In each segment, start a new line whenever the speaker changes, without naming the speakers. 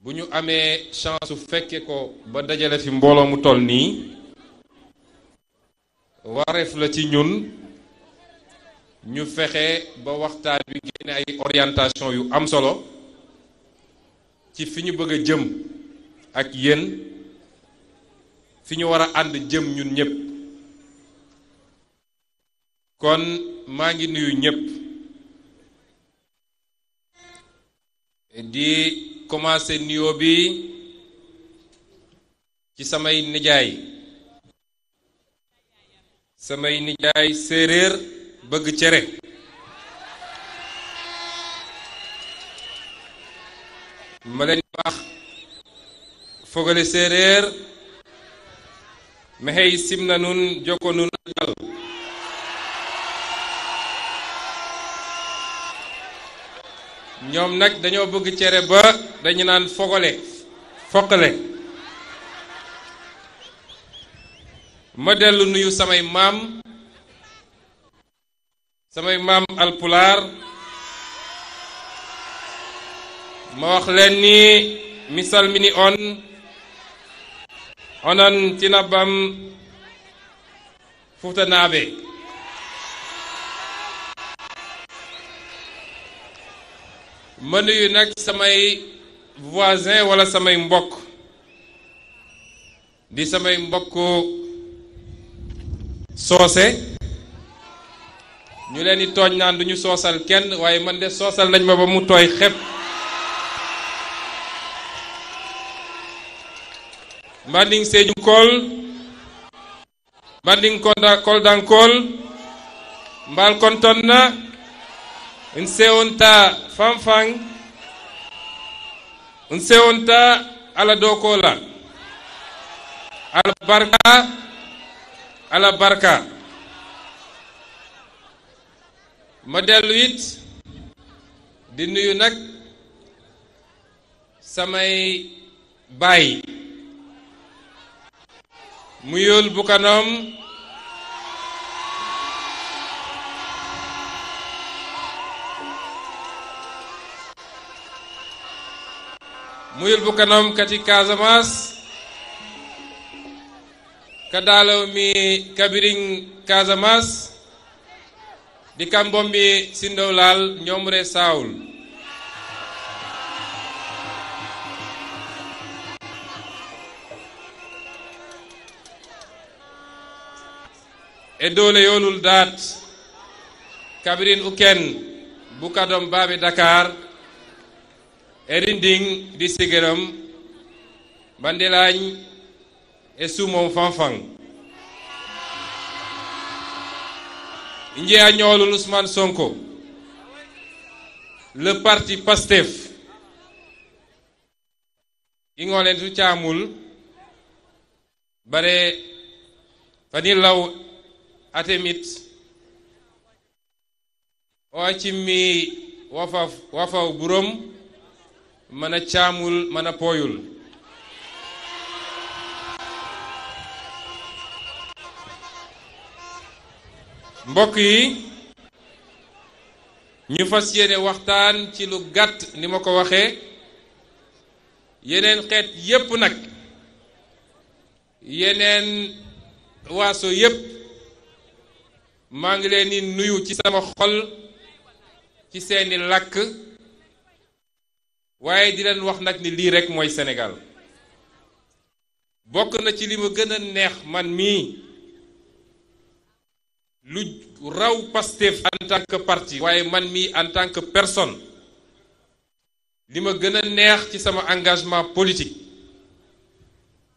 bu ñu amee chance su fekke ko ba dajale fi mbooloo mu toll nii wareef la ci ñun ñu fexe ba waxtaan wi génne ay orientation yu am solo ci fi ñu bëgg a jëm ak yéen fi ñu war a ànd jëm ñun ñëpp. kon maa ngi nuyu ñëpp di commencer nuyoo bi ci samay nijaay séeréer bëgg cere ma leen wax fogale séeréer maxey simna nun joko nun ajal ñoom nag dañoo bëgg cere ba dañu naan foqale ma dellu nuyu samay maam alpulaar ma wax leen ni mi salmini onon tinabam fuutanaaɓe ma nuyu nag samay voisin wala samay mbokk di samay mbokk soose ñu leen di tooñ naan duñu soosal kenn waaye man de soosal nañ ma ba mu tooy xepp mbanding seeju kool mbanding koldankol mbal konton na un sewonta fanfang un sewonta ala dokola ala barka ma dellu it di nuyu nag samay baay muyul bukanom kati Casamance kadalaw mi kabiring Casamance di kambombi sindowlal ñomre sawul e dole yolul dat kabirin uken bukadom babe Dakar erinding di sigeram bandelañ e sumom fanfang injeya ñoolul Ousmane Sonko le parti Pastef ingolen tu camul bare fani law atemit o cimmi wafaw burom mana caamul mana pooyul mbokk yi ñu fas yéene waxtaan ci lu gàtt ni ma ko waxee yeneen xeet yépp nag yeneen waaso yépp maa ngi leen di nuyu ci sama xol ci seeni làkk waaye di leen wax nag ni lii rekk mooy Sénégal bokk na ci li ma gën a neex man mii lu raw Pastef en tant que parti waaye man mii en tant que personne li ma gën a neex ci sama engagement politique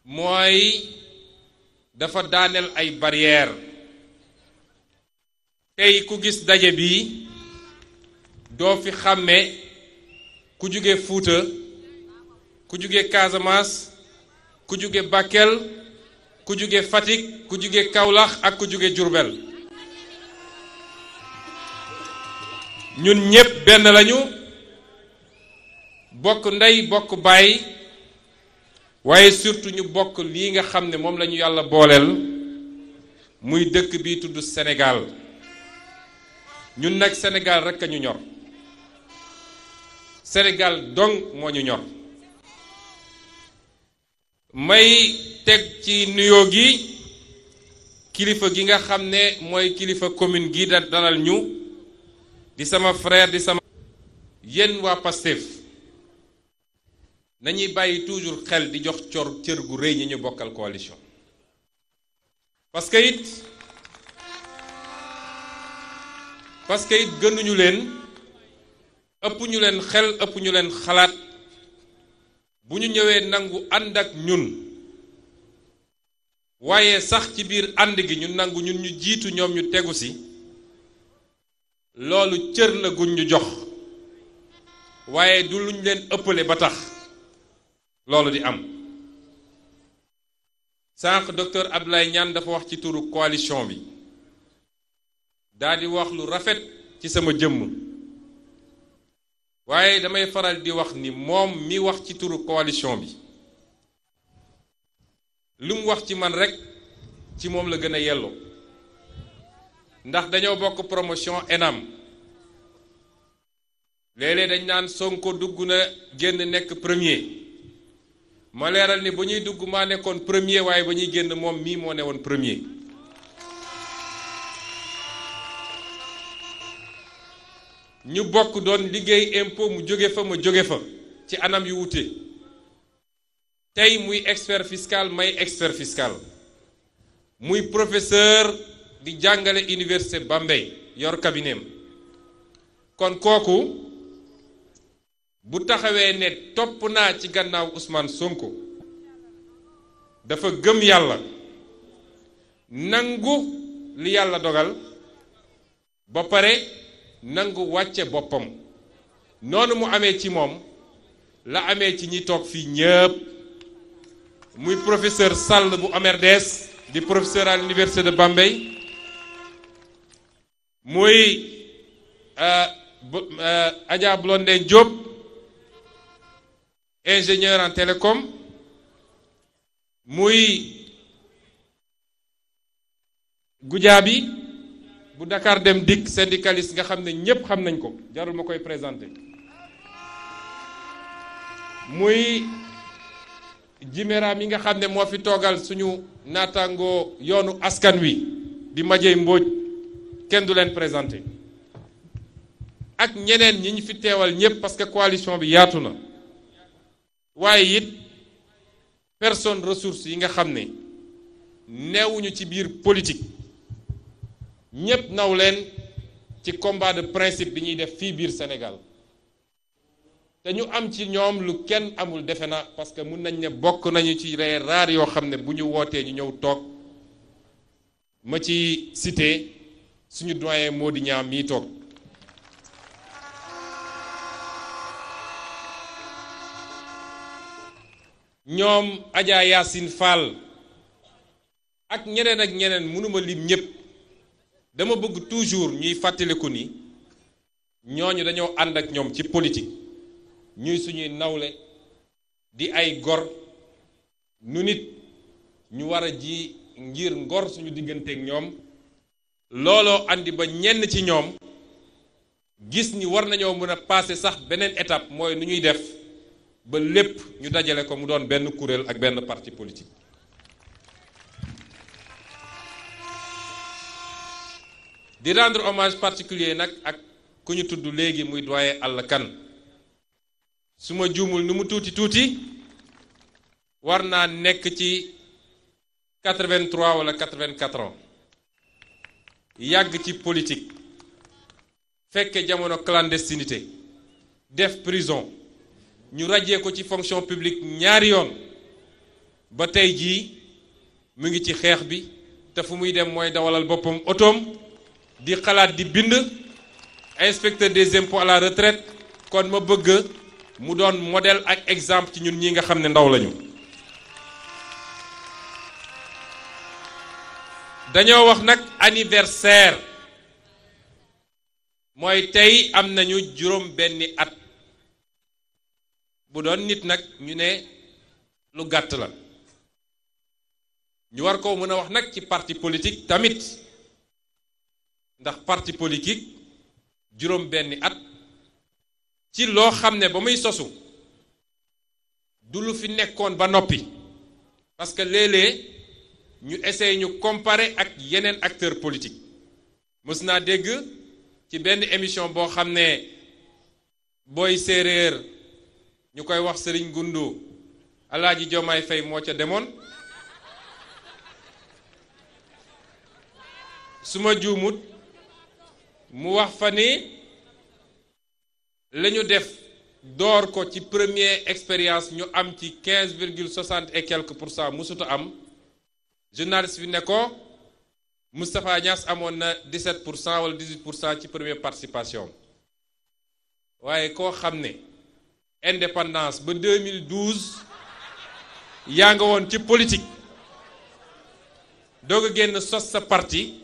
mooy dafa daaneel ay barrières tey ku gis daje bi doo fi xàmme ku jóge Fuuta ku jóge Casamance ku jóge Bakel ku jóge Fatick ku jóge Kaolack ak ku jóge Diourbel ñun ñépp benn lañu bokk ndey bokk baay waaye surtout ñu bokk lii nga xam ne moom lañu yàlla booleel muy dëkk bi tudd Sénégal ñun nag Sénégal rekk a ñu ñor Sénégal dong moo ñu ñor may teg ci nuyoo gi kilifa gi nga xam ne mooy kilifa commune gi da dalal ñu di sama frère di sama yéen waa Pastef nañuy bàyyi toujours xel di jox cër gu rëy ñi ñu bokkal coalition parce que it gënuñu leen ëpp ñu leen xel ëpp ñu leen xalaat bu ñu ñëwee nangu ànd ak ñun waaye sax ci biir ànd gi ñu nangu ñun ñu jiitu ñoom ñu tegu si loolu cër la guñ ñu jox waaye du luñ leen ëppale ba tax loolu di am sànq docteur Abdoulaye Niane dafa wax ci turu coalition bi daal di wax lu rafet ci sama jëmm waaye damay faral di wax ni moom mi wax ci turu coalition bi lu mu wax ci man rek ci moom la gën a yelloo ndax dañoo bokk promotion ENAM léeg-léeg dañ naan Sonko dugg na génn nekk premier ma leeral ni ba ñuy dugg maa nekkoon premier waaye ba ñuy génn moom mii moo ne woon premier ñu bokk doon liggéey impôt mu jóge fa ma jóge fa ci anam yu wute tey muy expert fiscal may expert fiscal muy professeur di jàngale université Bambey yor cabinet kon kooku bu taxawee ne topp naa ci gannaaw Ousmane Sonko dafa gëm yàlla nangu li yàlla dogal ba pare nangu wàcce boppam noonu mu amee ci moom la amee ci ñi toog fii ñëpp muy professeur Sall bu AMERDES di professeur à l'université de Bambey muy Adja Blondin Diop ingénieur en télécom muy Goudiaby bu Dakar Dem Dikk syndicaliste nga xam ne ñépp xam nañ ko jarul ma koy présenter muy Jiméra mi nga xam ne moo fi toogal suñu naataangoo yoonu askan wi di Madieye Mbodj kenn du leen présenter ak ñeneen ñi ñu fi teewal ñépp parce que coalition bi yaatu na waaye it personne ressource yi nga xam ne neewuñu ci biir politique ñépp naw leen ci combat de principe bi ñuy def fii biir Sénégal te ñu am ci ñoom lu kenn amul defe na parce que mun nañ ne bokk nañu ci les rares yoo xam ne bu ñu wootee ñu ñëw toog ma ci cité suñu doyen Mody Niang mii toog ñoom Adja Yacine Fall ak ñeneen mënuma lim ñépp dama bëgg toujours ñuy fàttaliku ni ñooñu dañoo ànd ak ñoom ci politique ñuy suñuy nawle di ay gor nu nit ñu war a ji ngir ngor suñu digganteek ñoom looloo andi ba ñenn ci ñoom gis ni war nañoo mën a passer sax beneen étape mooy nu ñuy def ba lépp ñu dajale ko mu doon benn kuréel ak benn parti politique di rendre hommage particulier nag ak ku ñu tudd léegi muy doyen Alla Kane su ma juumul nu mu tuuti war naa nekk ci 83 wala 84 ans yàgg ci politique fekke jamono clandestinité def prison ñu rajee ko ci fonction publique ñaari yoon ba tey jii mu ngi ci xeex bi te fu muy dem mooy dawalal boppam otoom di xalaat di bind inspecteur des impôts à la retraite kon ma bëgg mu doon modèle ak exemple ci ñun ñi nga xam ne ndaw lañu dañoo wax nag anniversaire mooy tey am nañu juróom benni at bu doon nit nag ñu ne lu gàtt la ñu war ko mën a wax nag ci parti politique tamit ndax parti politique juróom benni at ci loo xam ne ba muy sosu du lu fi nekkoon ba noppi parce que léeg-léeg ñu essayer ñu comparer ak yeneen acteurs politiques mës naa dégg ci benn émission boo xam ne booy séeréer ñu koy wax Serigne Goundou Alaaji Diomaye Faye moo ca demoon su ma juumut mu wax fa ni la ñu def door ko ci première expérience ñu am ci 15,60 et quelques pour cent musuta am journaliste bi ne ko Moustapha Niass amoon na 17 pour cent wala 18 pour cent ci première participation waaye koo xam ne indépendance ba 2012 yaa nga woon ci politique doog a génn sos sa parti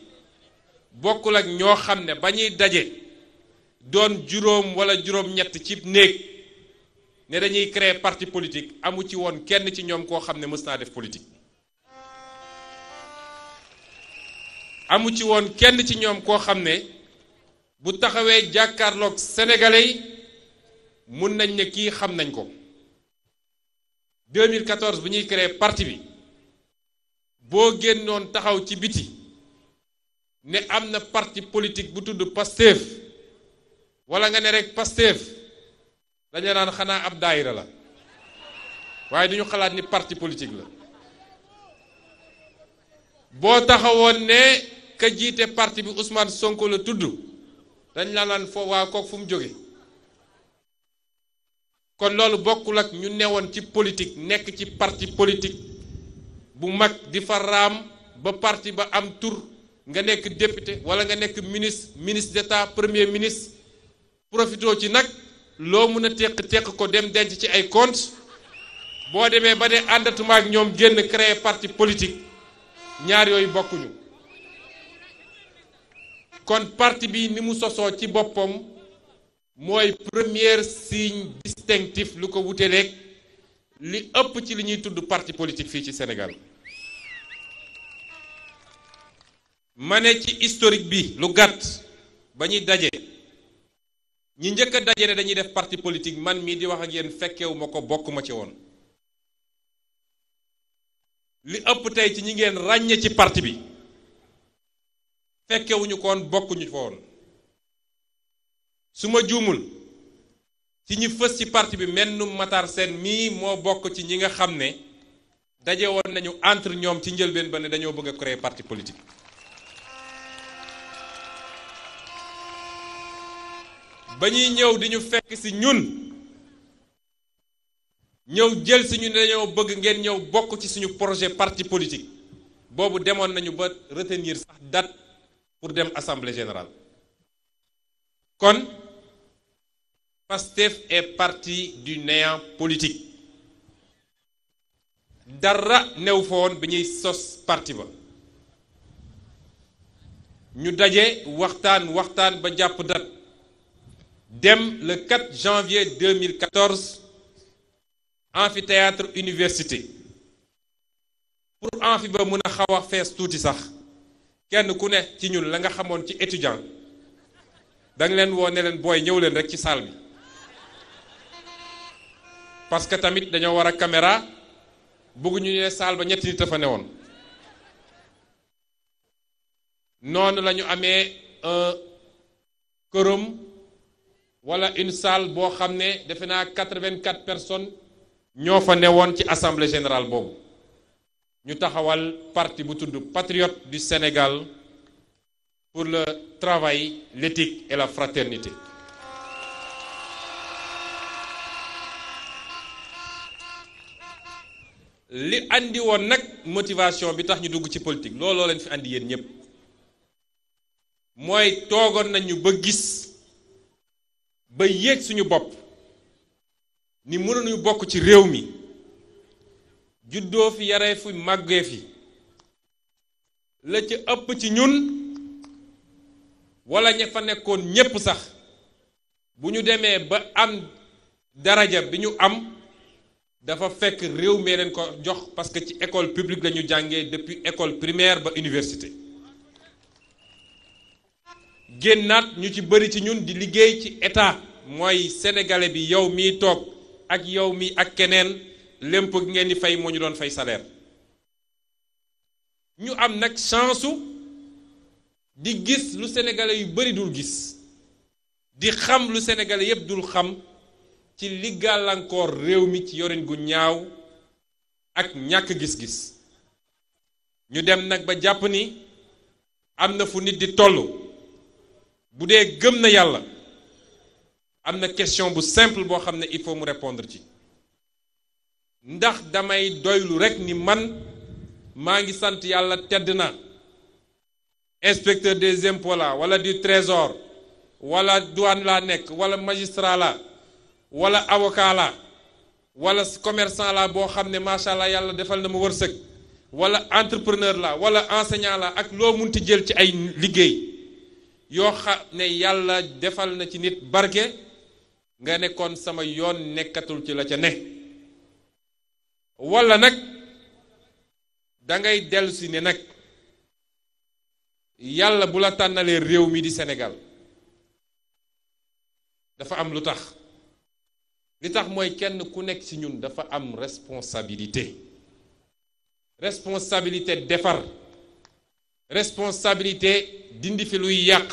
bokkul ak ñoo xam ne ba ñuy daje doon juróom wala juróom-ñett ci néeg ne dañuy créer parti politique amu ci woon kenn ci ñoom koo xam ne mës naa def politique. amu ci woon kenn ci ñoom koo xam ne bu taxawee jàkkaarloog sénégalais yi mun nañ ne kii xam nañ ko 2014 bu ñuy créer parti bi boo génnoon taxaw ci biti ne am na parti politique bu tudd Pastef wala nga ne rek Pastef dañu naan xanaa ab daayira la waaye duñu xalaat ni parti politique la boo taxawoon ne ka jiite parti bi Ousmane Sonko la tudd dañ la naan foo waa kook fu mu jóge kon loolu bokkul ak ñu newoon ci politique nekk ci parti politique bu mag di fa raam ba parti ba am tur nga nekk député wala nga nekk ministre d'État premier ministre profitoo ci nag loo mën a teq ko dem denc ci ay compte boo demee ba ne àndatuma ak ñoom génn créer parti politique ñaar yooyu bokkuñu kon parti bi ni mu sosoo ci boppam mooy premier signe distinctif lu ko wute rek li ëpp ci li ñuy tudd parti politique fii ci Sénégal ma ne ci historique bi lu gàtt ba ñuy daje ñi njëkk a daje ne dañuy def parti politique man mii di wax ak yéen fekkewu ma ko bokk ma ci woon li ëpp tey ci ñi ngeen ràññe ci parti bi fekkewuñu ko woon bokkuñu fa woon su ma juumul ci ñi fës ci parti bi mennum Matar Sène mii moo bokk ci ñi nga xam ne daje woon nañu entre ñoom ci njëlbeen ba ne dañoo bëgg a créer parti politique ba ñuy ñëw di ñu fekk ci ñun ñëw jël si ñu ne dañoo bëgg ngeen ñëw bokk ci suñu projet parti politique boobu demoon nañu ba retenir sax date pour dem assemblée générale kon Pastef est parti du néant politique dara new fa woon bi ñuy sos parti ba ñu daje waxtaan ba jàpp date dem le 4 janvier 2014 amphithéâtre université pour amphi ba mën a xaw a fees tuuti sax kenn ku ne ci ñun la nga xamoon ci étudiant danga leen woo ne leen booy ñëw leen rek ci salle bi parce que tamit dañoo war a caméra bëgguñu ne salle ba ñetti nit a fa newoon noonu la ñu amee un quorum wala une salle boo xam ne defe naa 84 personnes ñoo fa newoon ci assemblée générale boobu ñu taxawal parti bu tudd Patriotes du Sénégal pour le travail, l'éthique et la fraternité. li andi woon nag motivation bi tax ñu dugg ci politique looloo leen fi andi yéen ñëpp mooy toogoon nañu ba gis ba yéeg suñu bopp ni mënuñu bokk ci réew mi juddoo fi yaree fi màggee fi la ci ëpp ci ñun wala ña fa nekkoon ñépp sax bu ñu demee ba am daraja bi ñu am dafa fekk réew mi leen ko jox parce que ci école publique lañu jàngee depuis école primaire ba université génnaat ñu ci bëri ci ñun di liggéey ci état mooy sénégalais bi yow miy toog ak yow mi ak keneen lépp gi ngeen di fay moo ñu doon fay salaire ñu am nag chance di gis lu sénégalais yu bari dul gis di xam lu sénégalais yépp dul xam ci li gàllankoor réew mi ci yorin gu ñaaw ak ñàkk gis-gis ñu dem nag ba jàpp ni am na fu nit di tollu bu dee gëm na yàlla am na question bu simple boo xam ne il faut mu répondre ci ndax damay doylu rekk ni man maa ngi sant yàlla tedd na inspecteur des impôts la wala du trésor wala douane laa nekk wala magistrat la wala avocat la wala commerçant la boo xam ne macha allah yàlla defal na ma wërsëg wala entrepreneur la wala enseignant la ak loo munti jël ci ay liggéey yoo xam ne yàlla defal na ci nit barke nga nekkoon sama yoon nekkatul ci la ca ne wala nag dangay dellusi ne nag yàlla bu la tànnalee réew mi di Sénégal dafa am lu tax li tax mooy kenn ku nekk ci ñun dafa am responsabilité defar responsabilité dindi fi luy yàq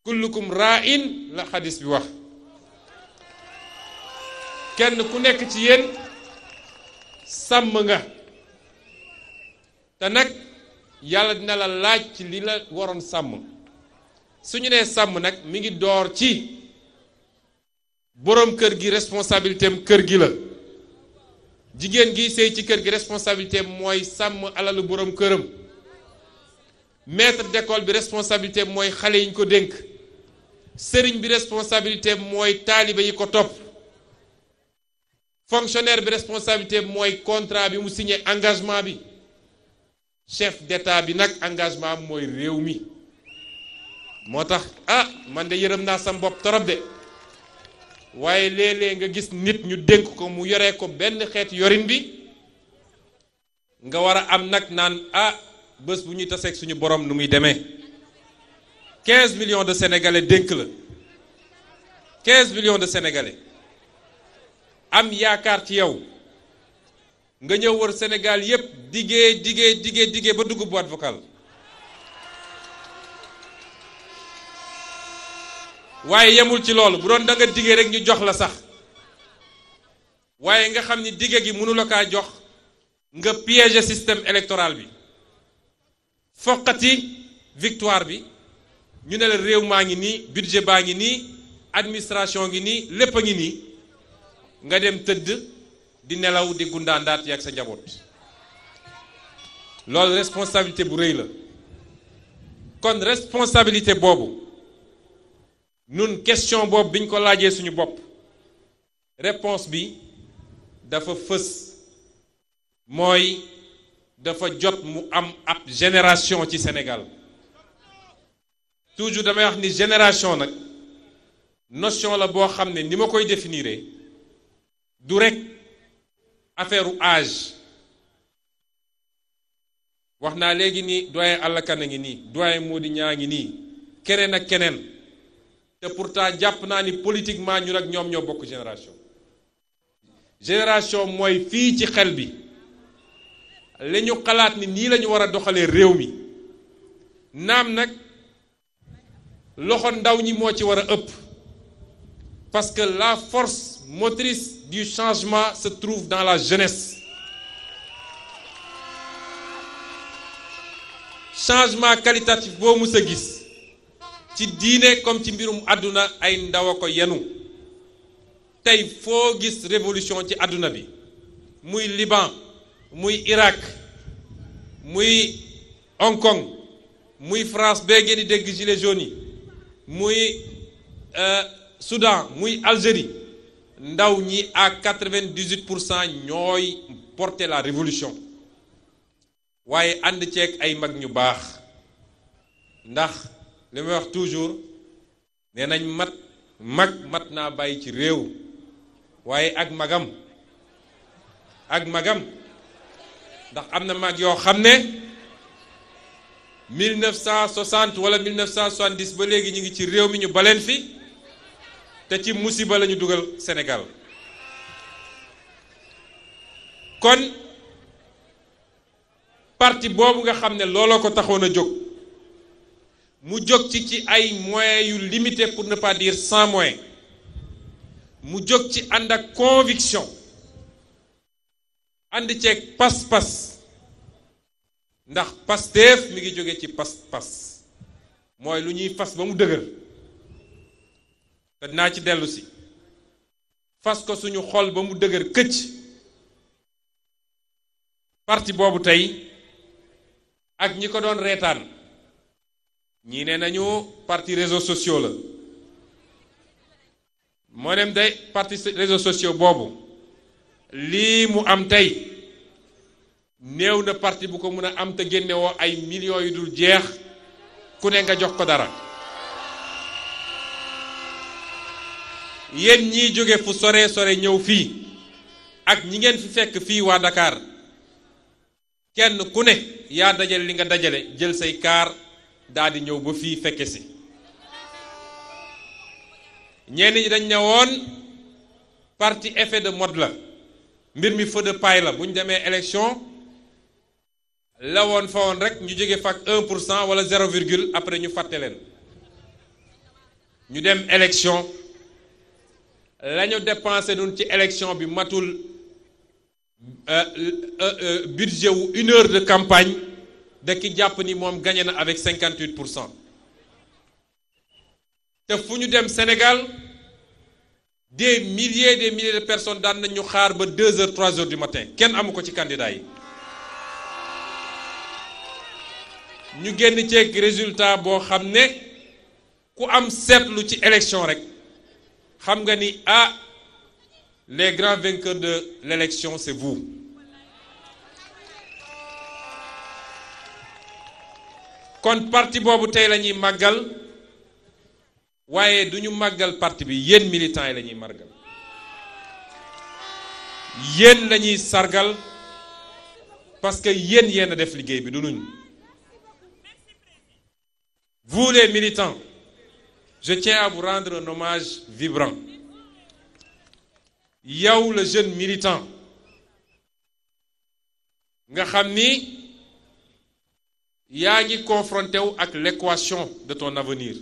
kullukum ra'in la xadis bi wax kenn ku nekk ci yéen sàmm nga te nag yàlla dina la laaj ci li la waroon sàmm su ñu nee sàmm nag mi ngi door ci boroom kër gi responsabilité am kër gi la jigéen gi sëy ci kër gi responsabilité mooy sàmm alalu boroom këram maître d'école bi responsabilité mooy xale yi ñu ko dénk sëriñ bi responsabilité mooy taalibe yi ko topp fonctionnaire bi responsabilité mooy contrat bi mu signé engagement bi chef d'état bi nag engagement mooy réew mi moo tax man de yërëm naa sam bopp torop de waaye léeg-léeg nga gis nit ñu dénk ko mu yoree ko benn xeet yorin bi nga war a am nag naan bés bu ñuy taseeg suñu borom nu muy demee 15 millions de sénégalais dénk la 15 millions de sénégalais am yaakaar ci yow nga ñëw wër Sénégal yépp diggee ba dugg boîte vocale waaye yemul ci loolu bu doon da nga diggee rek ñu jox la sax waaye nga xam ni digge gi mënu la kaa jox nga piéger système électoral bi foqati victoire bi ñu ne la réew maa ngi nii budget baa ngi nii administration ngi nii lépp a ngi nii nga dem tëdd di nelaw di gundaandaat ak sa njaboot loolu responsabilité bu rëy la kon responsabilité boobu nun question boobu biñ ko laajee suñu bopp réponse bi dafa fës mooy dafa jot mu am ab génération ci Sénégal toujours damay wax ni génération nag notion la boo xam ne ni ma koy définir du rek affaire u âge wax naa léegi ni doyen Alla Kane a ngi nii doyen Mody Niang ngi nii keneen ak keneen te pourtant jàpp naa ni politiquement ñu nag ñoom ñoo bokk génération mooy fii ci xel bi la ñu xalaat ni nii la ñu war a doxalee réew mi naam nag loxo ndaw ñi moo ci war a ëpp parce que la force motrice du changement se trouve dans la jeunesse changement qualitatif boo mus a gis ci diine comme ci mbirum àdduna ay ndaw a ko yenu tey foo gis révolution ci àdduna bi muy Liban muy Irak muy Hong Kong muy France bee ngeen di dégg gilets jaunes yi muy Soudan muy Algérie ndaw ñi à 98% ñooy porter la révolution waaye ànd ceeg ay mag ñu baax ndax li may wax toujours nee nañ mat naa bàyyi ci réew waaye ak magam ndax am na mag yoo xam ne 1960 wala 1970 ba léegi ñu ngi ci réew mi ñu baleen fi te ci musiba la ñu dugal Sénégal kon parti boobu nga xam ne looloo ko taxoon a jóg mu jóg ci ay moyens yu limité pour ne pas dire sans moyens mu jóg ci ànd ak conviction ànd ceeg pas-pas ndax Pastef mi ngi jóge ci pas-pas mooy lu ñuy fas ba mu dëgër te dinaa ci dellu si fas ko suñu xol ba mu dëgër këcc parti boobu tey ak ñi ko doon reetaan ñii ne nañu parti réseaux sociaux la moo dem day parti réseaux sociaux boobu lii mu am tey néew na parti bu ko mën a am te génnewoo ay millions yu dul jeex ku ne nga jox ko dara yéen ñiy jóge fu sore sore ñëw fii ak ñi ngeen fi fekk fii waa Dakar kenn ku ne yaa dajale li nga dajale jël say kaar daal di ñëw ba fii fekke si ñenn ñi dañ ne woon parti effet de mode la mbir mi feu de paille la bu ñu demee élection la woon fa woon rek ñu jóge fak 1% wala 0 virgule après ñu fàtte leen ñu dem élection la ñu dépensé nun ci élection bi matul budget wu 1 heure de campagne de ki jàpp ni moom gagné na avec 58%. te fu ñu dem Sénégal des milliers de personnes daan nañu xaar ba 2 heures 3 heures du matin kenn amu ko ci candidat yi ñu génn ceeg résultat boo xam ne ku am seetlu ci élection rek xam nga ni les grands vainqueurs de l'élection c'est vous. kon parti boobu tey la ñuy màggal waaye du ñu màggal parti bi yéen militants yi la ñuy màggal yéen la ñuy sargal parce que yéen a def liggéey bi du nuñ. Vous les militants, je tiens à vous rendre un hommage vibrant. yow le jeune militant nga xam ni yaa ngi confronté wu ak l'équation de ton avenir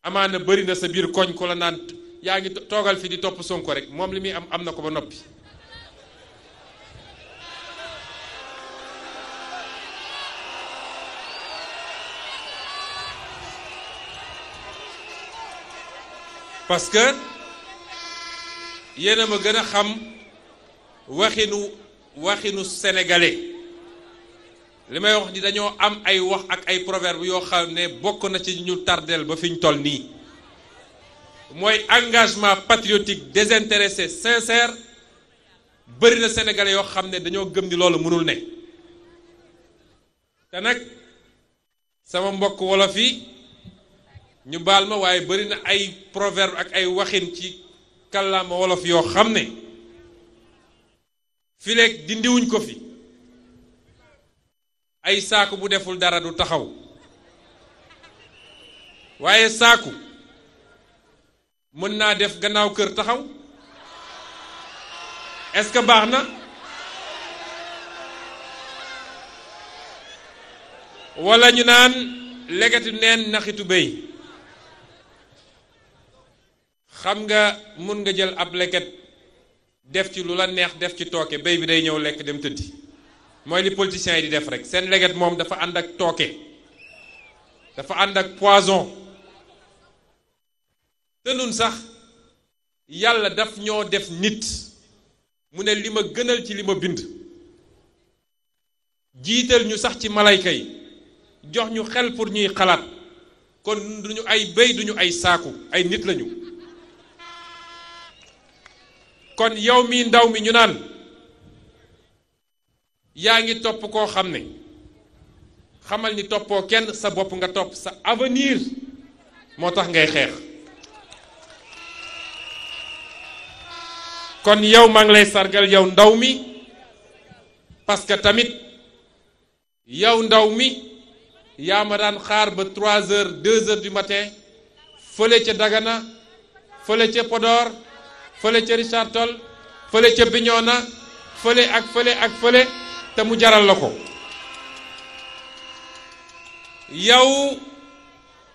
amaana bëri na sa biir koñ ko la naan yaa ngi toogal fi di topp Sonko rek moom li muy am na ko ba noppi parce que yéen a ma gën a xam waxinu sénégalais li may wax ni dañoo am ay wax ak ay proverbe yoo xam ne bokk na ci ñu tardeel ba fi ñu toll nii mooy engagement patriotique désintéressé sincère bëri na sénégalais yoo xam ne dañoo gëm ni loolu mënul ne te nag sama mbokk wolof yi ñu baal ma waaye bëri na ay proverbe ak ay waxin ci kàllaama wolof yoo xam ne fileeg dindiwuñ ko fi ay saaku bu deful dara du taxaw waaye saaku mën naa def gannaaw kër taxaw est-ce que baax na walla ñu naan legetu neen naxitu béy xam nga mun nga jël ab leket def ci lu la neex def ci tooke béy bi day ñëw lekk dem tëddi mooy li politiciens yi di def rek seen leget moom dafa ànd ak tooke dafa ànd ak poison te nun sax yàlla daf ñoo def nit mu ne li ma gënal ci li ma bind jiital ñu sax ci malayka yi jox ñu xel pour ñuy xalaat kon duñu ay béy duñu ay saaku ay nit lañu kon yow mi ndaw mi ñu naan yaa ngi topp koo xam ne xamal ni toppoo kenn sa bopp nga topp sa avenir moo tax ngay xeex kon yow maa ngi lay sargal yow ndaw mi parce que tamit yow ndaw mi yaa ma daan xaar ba 3 heures 2 heures du matin fële ca Dagana fële ca Podor fële ca Richard Toll fële ca Bignona fële ak fële te mu jaral la ko. yow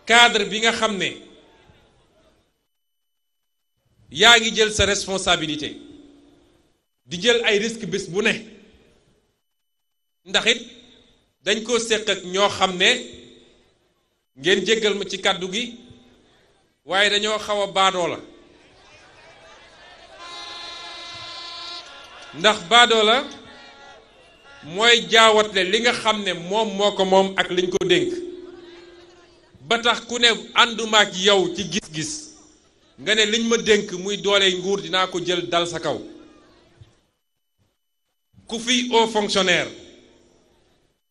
cadre bi nga xam ne yaa ngi jël sa responsabilité di jël ay risque bés bu ne ndax it dañ ko séq ak ñoo xam ne ngeen jéggal ma ci kàddu gi waaye dañoo xaw a baadoo la ndax baadoo la mooy jaawatle li nga xam ne moom moo ko moom ak liñ ko dénk ba tax ku ne ànduma ak yow ci gis-gis nga ne liñ ma dénk muy doole nguur dinaa ko jël dal sa kaw ku fi haut fonctionnaire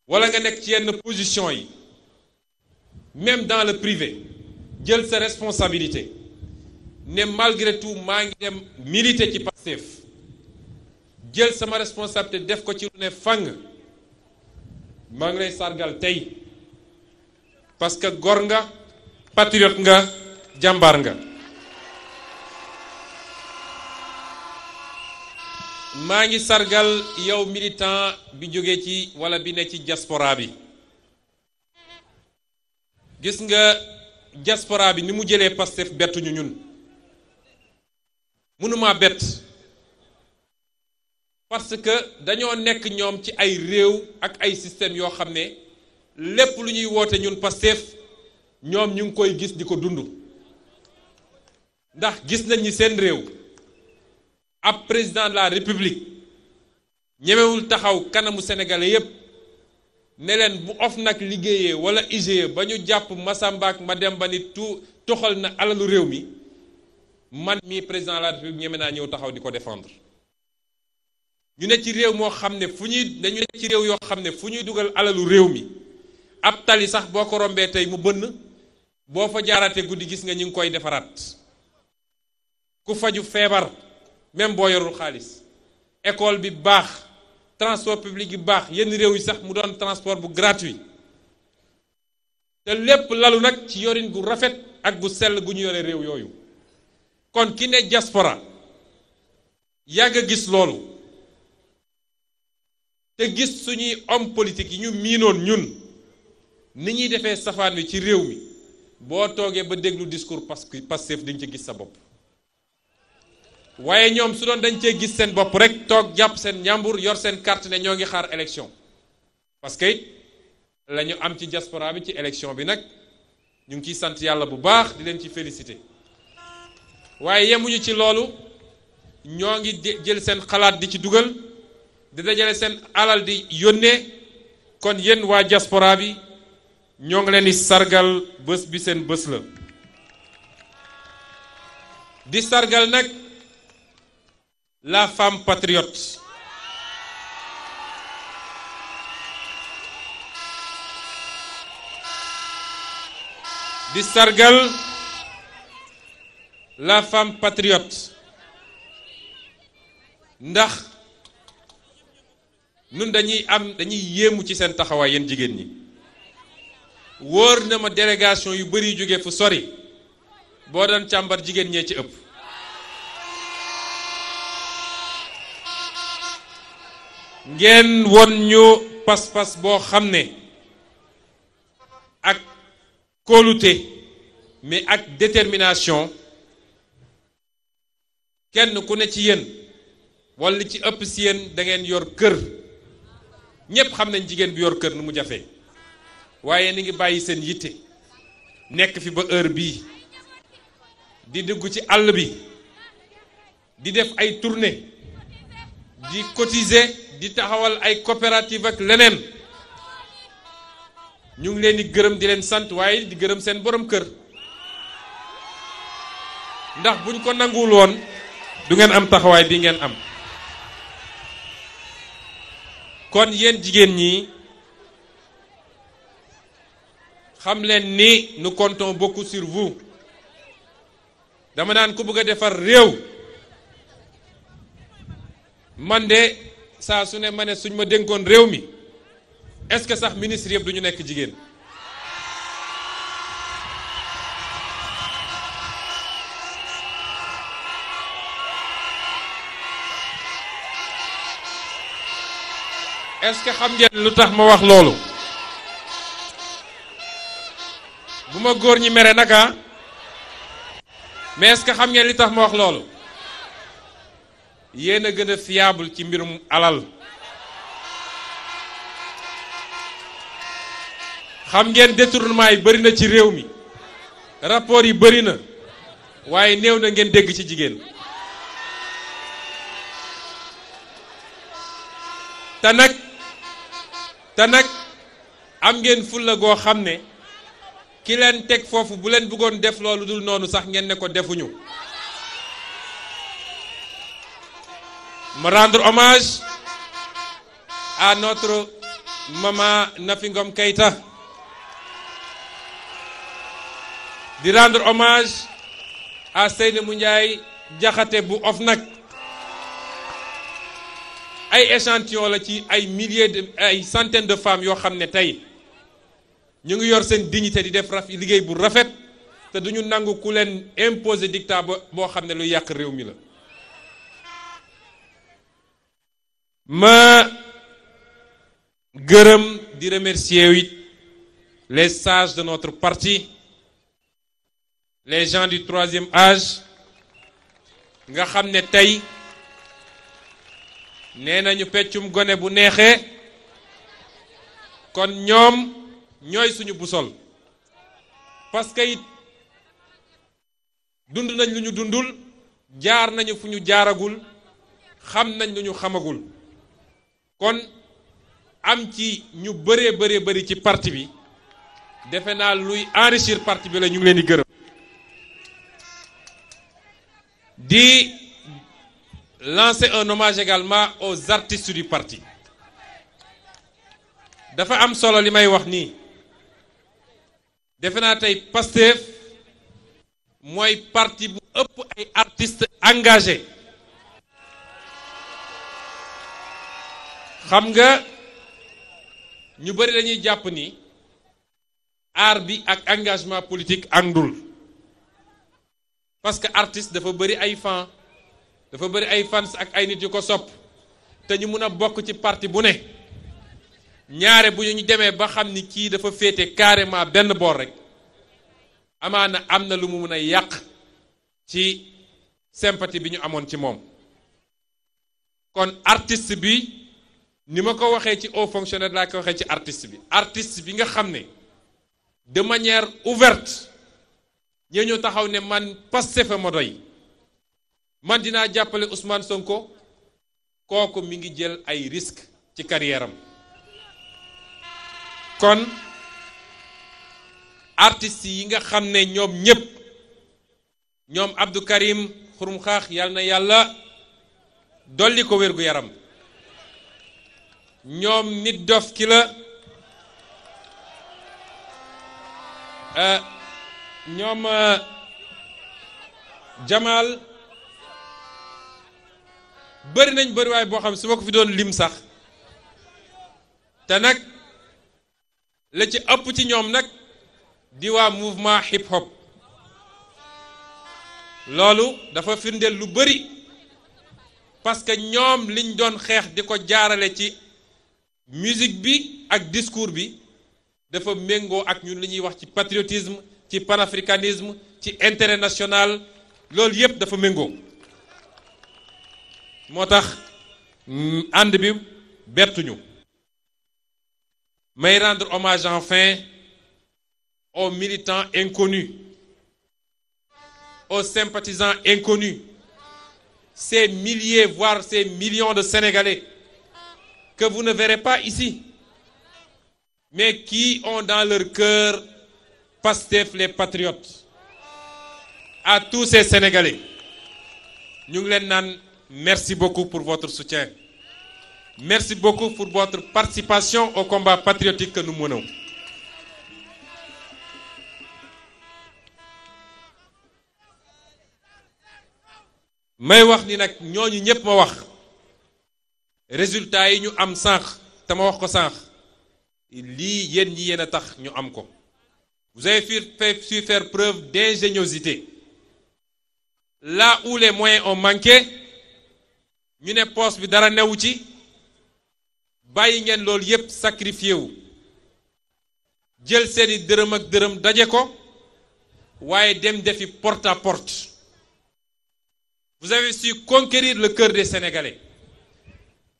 wala nga nekk ci yenn position yi même dans le privé jël sa responsabilité ne malgré tout maa ngi dem militer ci Pastef jël sama responsabilité def ko ci lu ne fang maa ngi lay sargal tey parce que gor nga patriote nga jàmbaar nga maa ngi sargal yow militant bi jóge ci wala bi ne ci diaspora bi gis nga diaspora bi ni mu jëlee Pastef bettuñu ñun mënuma bett parce que dañoo nekk ñoom ci ay réew ak ay système yoo xam ne lépp lu ñuy woote ñun Pastef ñoom ñu ngi koy gis di ko dund ndax gis nañ ni seen réew ab président de la république ñemewul taxaw kanamu sénégalais yépp ne leen bu OFNAC liggéeyee wala IGE ba ñu jàpp Massamba ak Mademba ni toxal na alalu réew mi man mii président de la république ñeme naa ñëw taxaw di ko défendre ñu ne ci réew moo xam ne dañu ne ci réew yoo xam ne fu ñuy dugal alalu réew mi ab tali sax boo ko rombee tey mu bënn boo fa jaarate guddi gis nga ñu ngi koy defaraat ku faju feebar même boo yorul xaalis école bi baax transport public yi baax yenn réew yi sax mu doon transport bu gratuit te lépp lalu nag ci yorin gu rafet ak gu sell gu ñu yore réew yooyu kon ki ne diaspora yàgg a gis loolu te gis suñuy homme politique yi ñu miinoon ñun ni ñuy defee safaan wi ci réew mi boo toogee ba déglu discours Pastef dañ ci gis sa bopp waaye ñoom su doon dañ cee gis seen bopp rek toog jàpp seen ñàmbur yor seen carte ne ñoo ngi xaar élection parce que la ñu am ci diaspora bi ci élection bi nag ñu ngi ciy sant yàlla bu baax di leen ci féliciter waaye yemuñu ci loolu ñoo ngi jël seen xalaat di ci dugal di dajale seen alal di yónnee kon yéen waa diaspora bi ñoo ngi leen di sargal bés bi seen bés la di sargal nag la femme patriote di sargal la femme patriote ndax nun dañuy yéemu ci seen taxawaay yéen jigéen ñi wóor na ma délégation yu bari yu jóge fu sori boo doon càmbar jigéen ñee ci ëpp ngeen won ñu pas-pas boo xam ne ak kóolute mais ak détermination kenn ku ne ci yéen wala li ci ëpp si yéen da ngeen yor kër ñépp xam nañ jigéen bi yor kër nu mu jafee waaye ni ngi bàyyi seen yitte nekk fi ba heure bii di dugg ci àll bi di def ay tournée di cotiser di taxawal ay coopérative ak leneen ñu ngi leen di gërëm di leen sant waaye di gërëm seen borom kër ndax buñ ko nanguwul woon du ngeen am taxawaay bi ngeen am kon yéen jigéen ñi xam leen ni nous comptons beaucoup sur vous dama naan ku bëgg a defar réew man de saa su ne ma ne suñ ma dénkoon réew mi est-ce que sax ministre yëpp du ñu nekk jigéen est-ce que xam ngeen lu tax ma wax loolu bu ma góor ñi mere naka mais est-ce que xam ngeen li tax ma wax loolu yéen a gën a fiable ci mbirum alal xam ngeen détournement yi bëri na ci réew mi rapport yi bëri na waaye néew na ngeen dégg ci jigéen te nag am ngeen fulla goo xam ne ki leen teg foofu bu leen bëggoon def loolu dul noonu sax ngeen ne ko defuñu ma rendre hommage à notre maman Nafi Ngom Keïta di rendre hommage à Seynabou Ndiaye Diakhaté bu OFNAC ay échantillon la ci ay milliers de ay centaines de femmes yoo xam ne tey ñu ngi yor seen dignité di def liggéey bu rafet te duñu nangu ku leen imposer dictat boo xam ne lu yàq réew mi la ma gërëm di remercier it les sages de notre parti les gens du troisième âge nga xam ne tey nee nañu peccum gone bu neexee kon ñoom ñooy suñu busol parce que it dund nañ lu ñu dundul jaar nañu fu ñu jaaragul xam nañ lu ñu xamagul kon am ci ñu bëree ci parti bi defe naa luy enrichir parti bi la ñu ngi leen di gërëm di lancer un hommage également aux artistes du parti dafa am solo li may wax nii defe naa tey Pastef mooy parti bu ëpp ay artistes engagés xam nga ñu bëri dañuy jàpp ni art bi ak engagement politique àndul parce que artiste dafa bëri ay fan dafa bëri ay fans ak ay nit yu ko sopp te ñu mun a bokk ci parti bu ne ñaare bu ñu demee ba xam ni kii dafa féete carrément benn boor rek amaana am na lu mu mun a yàq ci sympathie bi ñu amoon ci moom kon artiste bi ni ma ko waxee ci haut fonctionnaire laa ko waxee ci artiste bi nga xam ne de manière ouverte ñoo taxaw ne man Pastef ma doy man dinaa jàppale Ousmane Sonko kooku mi ngi jël ay risques ci carrière am kon artistes yi nga xam ne ñoom ñépp ñoom Abdou Karim Xurum Xaax yàlla na yàlla dolli ko wér gu yaram ñoom nit dof ki la ñoom Jamal bëri nañ bëriwaay boo xam su ma ko fi doon lim sax te nag la ci ëpp ci ñoom nag di waa mouvement hip hop loolu dafa firndeel lu bëri parce que ñoom liñ doon xeex di ko jaarale ci musique bi ak discours bi dafa méngoo ak ñun li ñuy wax ci patriotisme ci panafricanisme ci intérêt national loolu yépp dafa méngoo moo tax ànd bi bettuñu may rendre hommage enfin aux militants inconnus aux sympathisants inconnus ces milliers voire ces millions de Sénégalais que vous ne verrez pas ici mais qui ont dans leur cœur Pastef les patriotes à tous ces Sénégalais ñu ngi leen naan merci beaucoup pour votre soutien merci beaucoup pour votre participation au combat patriotique que nous menons may wax ni nag ñooñu ñépp ma wax résultat yi ñu am sànq te ma wax ko sànq lii yéen ñi yéen a tax ñu am ko vous avez su faire preuve d'ingéniosité là où les moyens ont manqué ñu ne poste bi dara newu ci bàyyi ngeen loolu yépp sacrifié wu jël seeni dërëm ak dërëm daje ko waaye dem defi porte à porte. Vous avez su conquérir le cœur des Sénégalais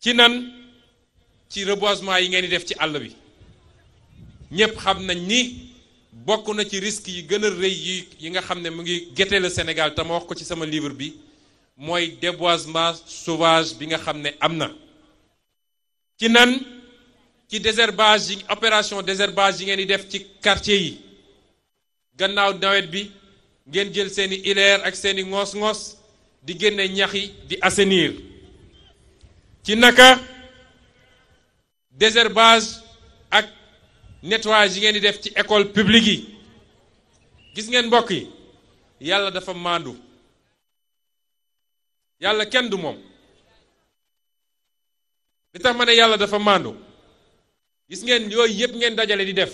ci nan ci reboisement yi ngeen di def ci àll bi ñépp xam nañ ni bokk na ci risque yi gën a rëy yi nga xam ne mu ngi guetter le Sénégal te ma wax ko ci sama livre bi mooy déboisement sauvage bi nga xam ne am na ci nan ci désherbage yi opération désherbage yi ngeen di def ci quartier yi gannaaw nawet bi ngeen jël seeni ileer ak seeni ngoos-ngoos di génne ñax yi di assainir ci naka désherbage ak nettoyage yi ngeen di def ci école publique yi gis ngeen mbokk yi yàlla dafa maandu yàlla kenn du moom li tax ma ne yàlla dafa maandu gis ngeen yooyu yépp ngeen dajale di def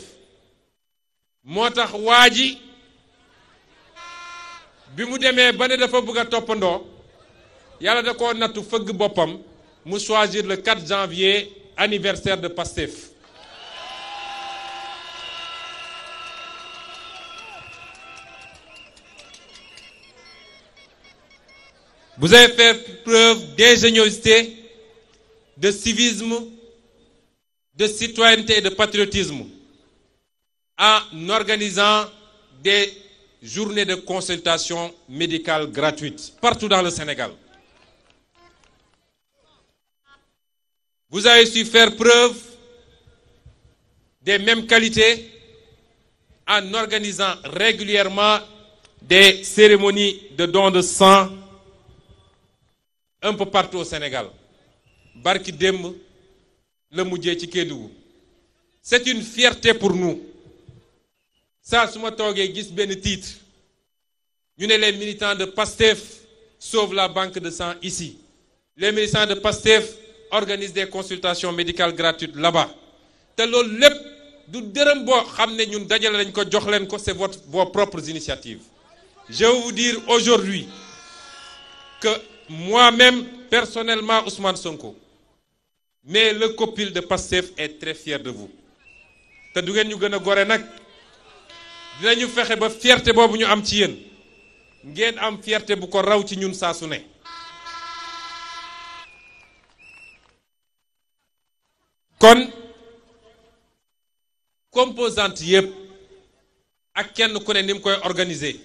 moo tax waa ji bi mu demee ba ne dafa bëgg a toppandoo yàlla da koo nattu fëgg boppam mu choisir le 4 janvier anniversaire de Pastef vous avez fait preuve d'ingéniosité, de civisme, de citoyenneté et de patriotisme en organisant des journées de consultation médicale gratuites partout dans le Sénégal. Vous avez su faire preuve des mêmes qualités en organisant régulièrement des cérémonies de don de sang un peu partout au Sénégal. Barki Demb, le mujjee ci Kédougou. C'est une fierté pour nous. Ça, su ma toogee gis benn titre ñu ne les militants de PASTEF sauvent la banque de sang ici. Les militants de PASTEF organisent des consultations médicales gratuites là-bas. te loolu lépp du dërëm boo xam ne ñun dajale lañ ko jox leen ko, c'est vos propres initiatives. Je veux vous dire aujourd'hui que moi-même, personnellement, Ousmane Sonko, mais le copil de PASTEF est très fier de vous. te du ngeen ñu gën a gore nag dinañu fexe ba fierté boobu ñu am ci yéen ngeen am fierté bu ko raw ci ñun saa su ne. kon composante yépp ak kenn ku ne ni mu koy organiser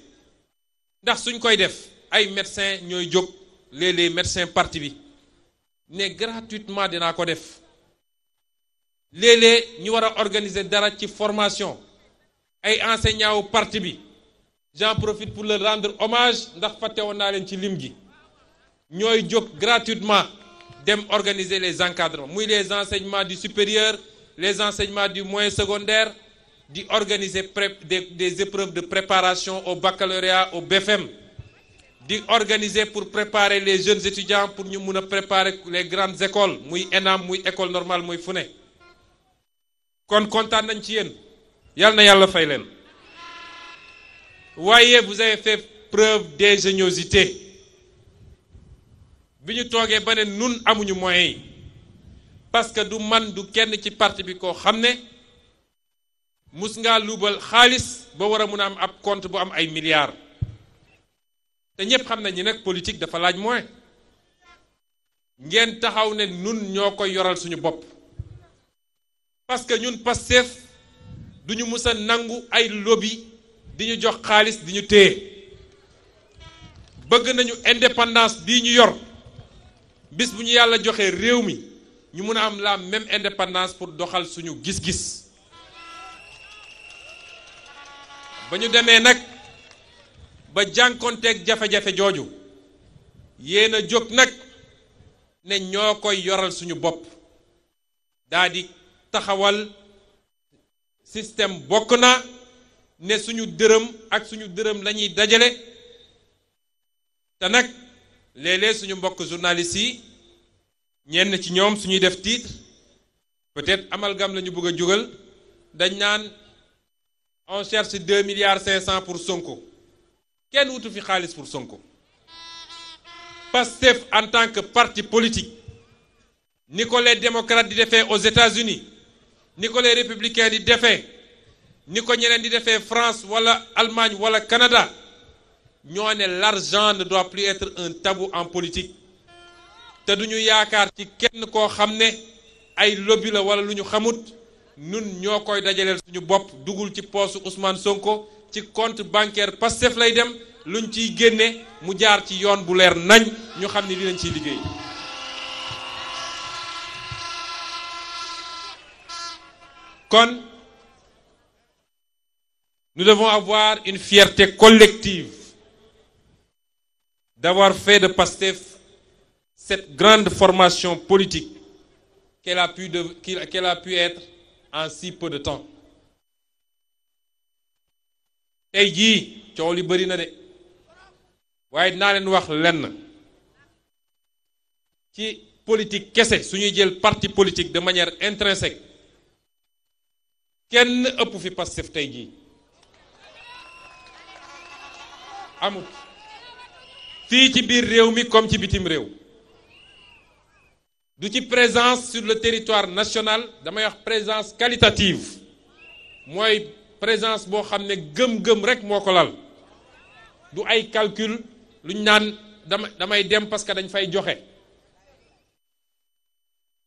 ndax suñ koy def ay médecins ñooy jóg léeg-léeg médecin parti bi ne gratuitement dinaa ko def léeg-léeg ñu war a organiser dara ci formation ay enseignants wu parti bi j'en profite pour leur rendre hommage ndax fàtte woon naa leen ci lim gi ñooy jóg gratuitement dem organiser les encadrements muy les enseignements du supérieur les enseignements du moyen secondaire di organiser des épreuves de préparation au baccalauréat au BFM di organiser pour préparer les jeunes étudiants pour ñu mun a préparer les grandes écoles muy ENAM muy école normale muy fu ne kon kontaan nañ ci yéen yal na yàlla fay leen waaye vous avez fait preuve d'ingéniosité bi ñu toogee ba ne nun amuñu moyens yi parce que du man du kenn ci parti bi koo xam ne mus ngaa luubal xaalis ba war a mun a am ab compte bu am ay milliards te ñépp xam nañ ni nag politique dafa laaj moyen ngeen taxaw ne nun ñoo koy yoral suñu bopp parce que ñun Pastef duñu mus a nangu ay lobby di ñu jox xaalis di ñu téye bëgg nañu indépendance bii ñu yor bis bu ñu yàlla joxee réew mi ñu mun a am la même indépendance pour doxal suñu gis-gis ba ñu demee nag ba jànkonteeg jafe-jafe jooju yéen a jóg nag ne ñoo koy yoral suñu bopp daa di taxawal système bokk na ne suñu dërëm ak suñu dërëm lañuy dajale te nag léeg-léeg suñu mbokk journalistes yi ñenn ci ñoom suñuy def titre peut-être amalgame la ñu bëgg a jógal dañ naan on cherche 2 milliards 500 pour Sonko kenn wutu fi xaalis pour Sonko Pastef en tant que parti politique ni ko les démocrates di defee aux États-Unis ni ko les républicains di defee ni ko ñeneen di defee France wala Allemagne wala Canada ñoo ne l'argent ne doit plus être un tabou en politique te duñu yaakaar ci kenn koo xam ne ay lobby la wala lu ñu xamut nun ñoo koy dajaleel suñu bopp dugul ci poosu Ousmane Sonko ci compte bancaire Pastef lay dem luñ ciy génne mu jaar ci yoon bu leer nañ ñu xam ni li lañ ciy liggéey. Kon nous devons avoir une fierté collective d'avoir fait de Pastef cette grande formation politique qu'elle a pu être en si peu de temps. Tey jii coow li bëri na de waaye dinaa leen wax lenn ci politique kese suñuy jël parti politique de manière intrinsèque kenn ëpp fi Pastef tey jii amut fii ci biir réew mi comme ci bitim réew du ci présence sur le territoire national damay wax présence qualitative mooy présence boo xam ne gëm-gëm rek moo ko lal du ay calcul luñ naan damay dem parce que dañ fay joxe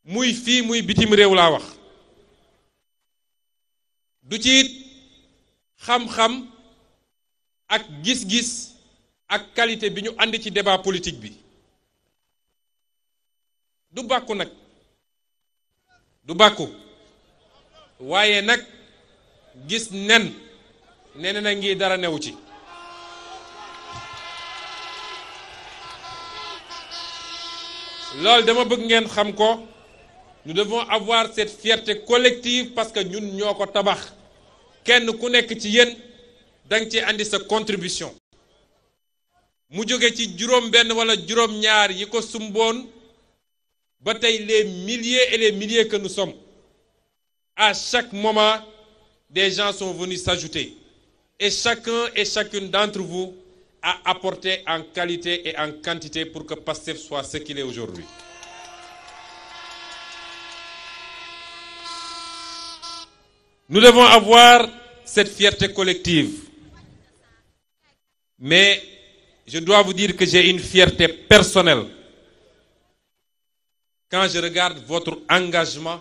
muy fii muy bitim réew laa wax du ci xam-xam ak gis-gis ak qualité bi ñu andi ci débat politique bi du bàkku nag du bàkku waaye nag gis nen na ngi dara newu ci loolu dama bëgg ngeen xam ko nous devons avoir cette fierté collective parce que ñun ñoo ko tabax kenn ku nekk ci yéen danga ci andi sa contribution mu jóge ci juróom benn wala juróom ñaar yi ko sumboon ba tey les milliers et les milliers que nous sommes à chaque moment des gens sont venus s'ajouter et chacun et chacune d'entre vous a apporté en qualité et en quantité pour que Pastef soit ce qu'il est aujourd'hui. Nous devons avoir cette fierté collective. Mais je dois vous dire que j'ai une fierté personnelle quand je regarde votre engagement,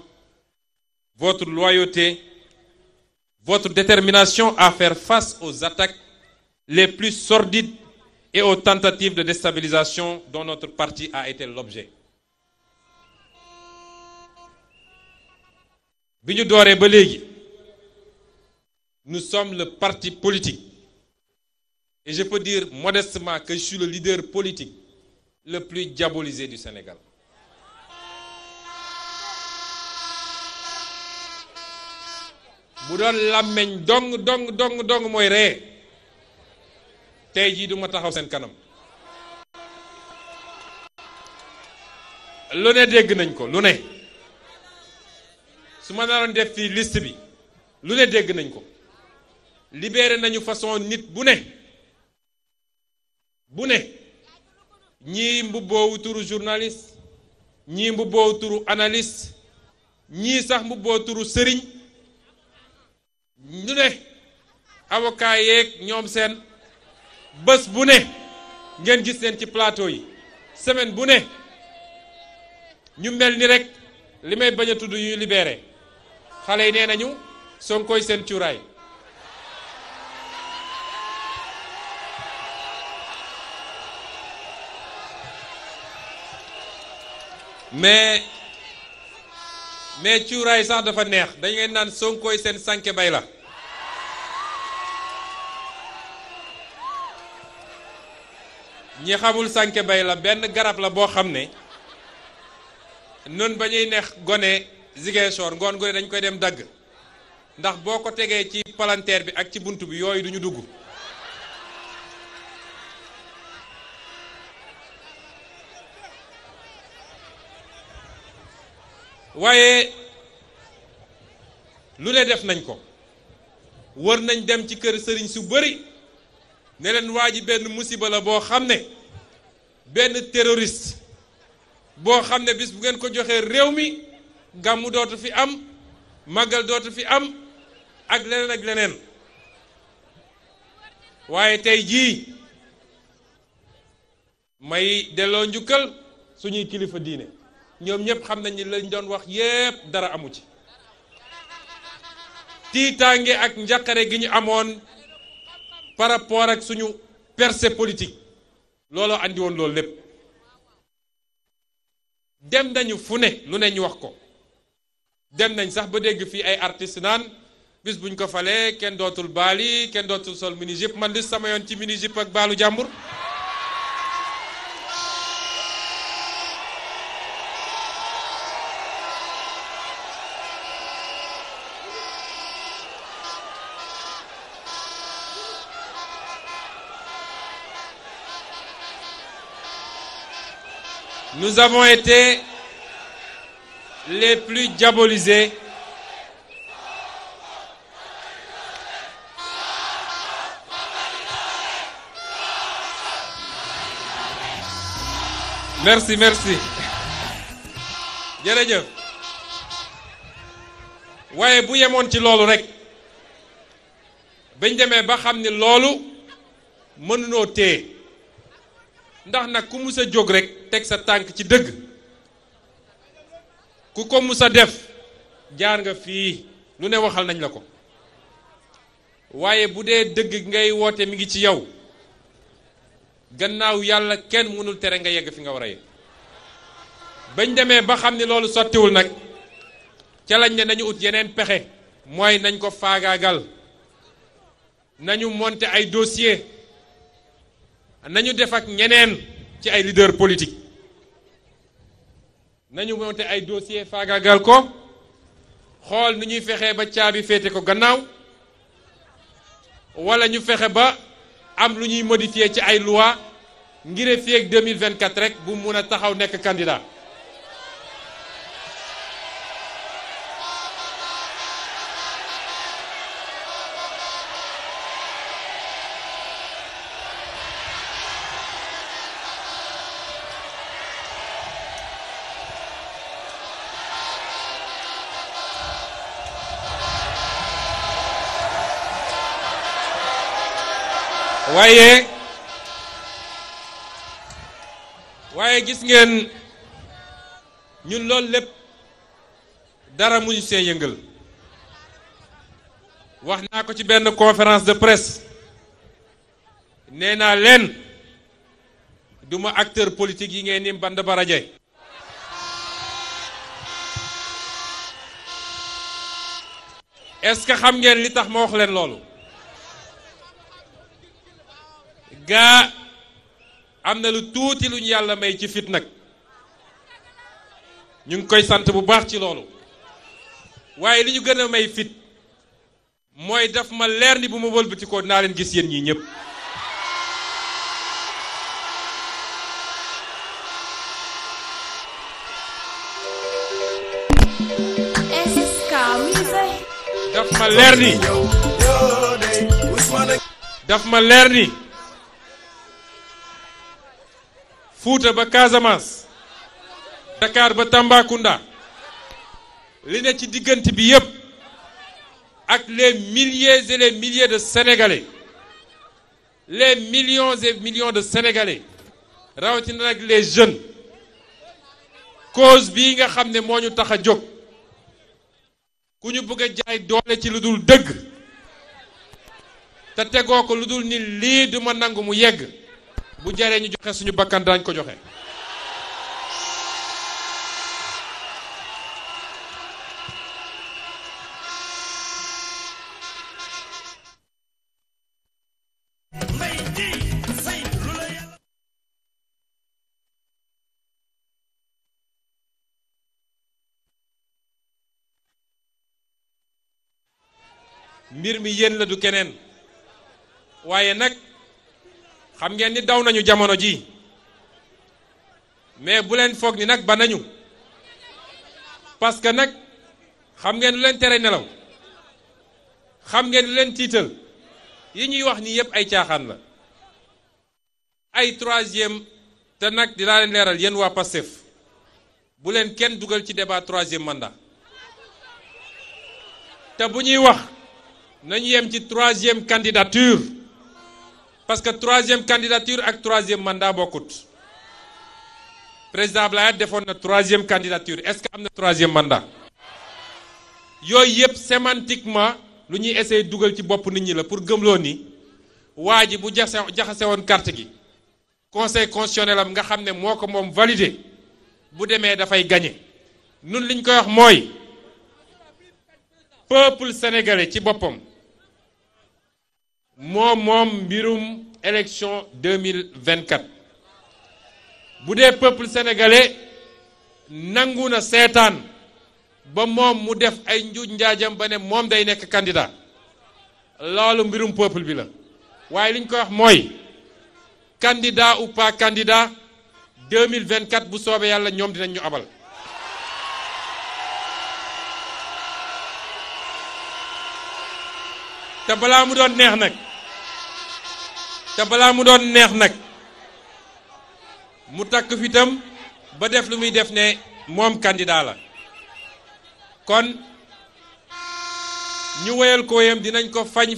votre loyauté, votre détermination à faire face aux attaques les plus sordides et aux tentatives de déstabilisation dont notre parti a été l'objet. Bi ñu dooree ba léegi, nous sommes le parti politique et je peux dire modestement que je suis le leader politique le plus diabolisé du Sénégal. Bu doon làmmeñ dong mooy ree tey jii du ma taxaw seen kanam lu ne dégg nañ ko lu ne su ma naroon def fii liste bi lu ne dégg nañ ko libéré nañu façon nit bu ne ñii mbubboowu turu journaliste ñii mbubboowu turu analyste ñii sax mbubboo turu sëriñ ñu ne avocat yeeg ñoom seen bés bu ne ngeen gis leen ci plateau yi semaine bu ne ñu mel ni rek li may bañ a tudd yuy libéré xale yi nee nañu Sonkoy seen cuuraay mais cuuraay sax dafa neex dañ ngeen naan Sonkoy seen sànke bay la ñi xamul sànke bay la benn garab la boo xam ne noonu ba ñuy neex gone Ziguinchor ngoon gone dañ koy dem dagg ndax boo ko tegee ci palanteer bi ak ci bunt bi yooyu duñu dugg waaye lu ne def nañ ko wër nañ dem ci kër sëriñ su bari ne leen waa ji benn musiba la boo xam ne benn terroriste boo xam ne bis bu ngeen ko joxee réew mi gàmmu dootu fi am màggal dootu fi am ak leneen waaye tey jii may delloo njukkal suñuy kilifa diine ñoom ñëpp xam nañ ni lañ doon wax yépp dara amu ci tiitaange ak njàqare gi ñu amoon par rapport ak suñu percée politique looloo andi woon loolu lépp dem nañu fu ne lu ne ñu wax ko dem nañ sax ba dégg fii ay artistes naan bis buñ ko falee kenn dootul baali kenn dootul sol mini-jupe man li sama yoon ci mini-jupe ak baalu jàmbur Nous avons été les plus diabolisés merci jërëjëf waaye bu yemoon ci loolu rek bañ demee ba xam ni loolu mënunoo téye ndax nag ku mus a jóg rek teg sa tànk ci dëgg ku ko mus a def jaar nga fii lu ne waxal nañ la ko waaye bu dee dëgg ngay woote mi ngi ci yow gannaaw yàlla kenn mënul tere nga yegg fi nga war a yegg bañ demee ba xam ni loolu sottiwul nag ca lañ ne nañu ut yeneen pexe mooy nañ ko faagaagal nañu monter ay dossier nañu def ak ñeneen ci ay leader politique nañu monter ay dossier faagaagal ko xool nu ñuy fexee ba caabi féete ko gannaaw wala ñu fexe ba am lu ñuy modifier ci ay loi ngir fii ak 2024 rek bu mun a taxaw nekk candidat waaye gis ngeen ñun loolu lépp dara muñu see yëngal wax naa ko ci benn conférence de presse nee naa leen duma acteur politique yi ngeen ni band baraje est-ce que xam ngeen li tax ma wax leen loolu gaa am na lu tuuti lu ñu yàlla may ci fit nag ñu ngi koy sant bu baax ci loolu waaye li ñu gën a may fit mooy daf ma leer ni bu ma wëlbatikoo naa leen gis yéen ñii ñëpp daf ma leer ni Fuuta ba Casamance Dakar ba Tambacounda li ne ci diggante bi yépp ak les milliers et les milliers de Sénégalais les millions et millions de Sénégalais rawatina nag les jeunes cause bii nga xam ne moo ñu tax a jóg ku ñu bëgg a jaay doole ci lu dul dëgg te tegoo ko lu dul ni lii duma nangu mu yegg bu jaree ñu joxe suñu bakkan daañ ko joxe mbir mi yéen la du keneen waaye nag xam ngeen ni daw nañu jamono ji mais bu leen foog ni nag ba nañu parce que nag xam ngeen lu leen tere nelaw xam ngeen lu leen tiital yi ñuy wax ni yépp ay caaxaan la ay troisième te nag dinaa leen leeral yéen waa Pastef bu leen kenn dugal ci débat troisième mandat te bu ñuy wax nañu yem ci troisième candidature parce que troisième candidature ak troisième mandat bokkut président Abdoulaye defoon na troisième candidature est-ce que am na troisième mandat yooyu yëpp sémantiquement lu ñuy essayer dugal ci bopp nit ñi la pour gëmloo ni waa ji bu jaxase woon carte gi conseil constitutionnel am nga xam ne moo ko moom validé bu demee dafay gagné nun liñ koy wax mooy peuple sénégalais ci boppam moom mbirum élection 2024 bu dee peuple sénégalais nangu na seetaan ba moom mu def ay njuuj njaajam ba ne moom day nekk candidat loolu mbirum peuple bi la waaye li ñu koy wax mooy candidat ou pas candidat 2024 bu soobee yàlla ñoom dinañ ñu abal te balaa mu doon neex nag mu takk fitam ba def lu muy def ne moom candidat la kon ñu woyal ko yam dinañ ko fañ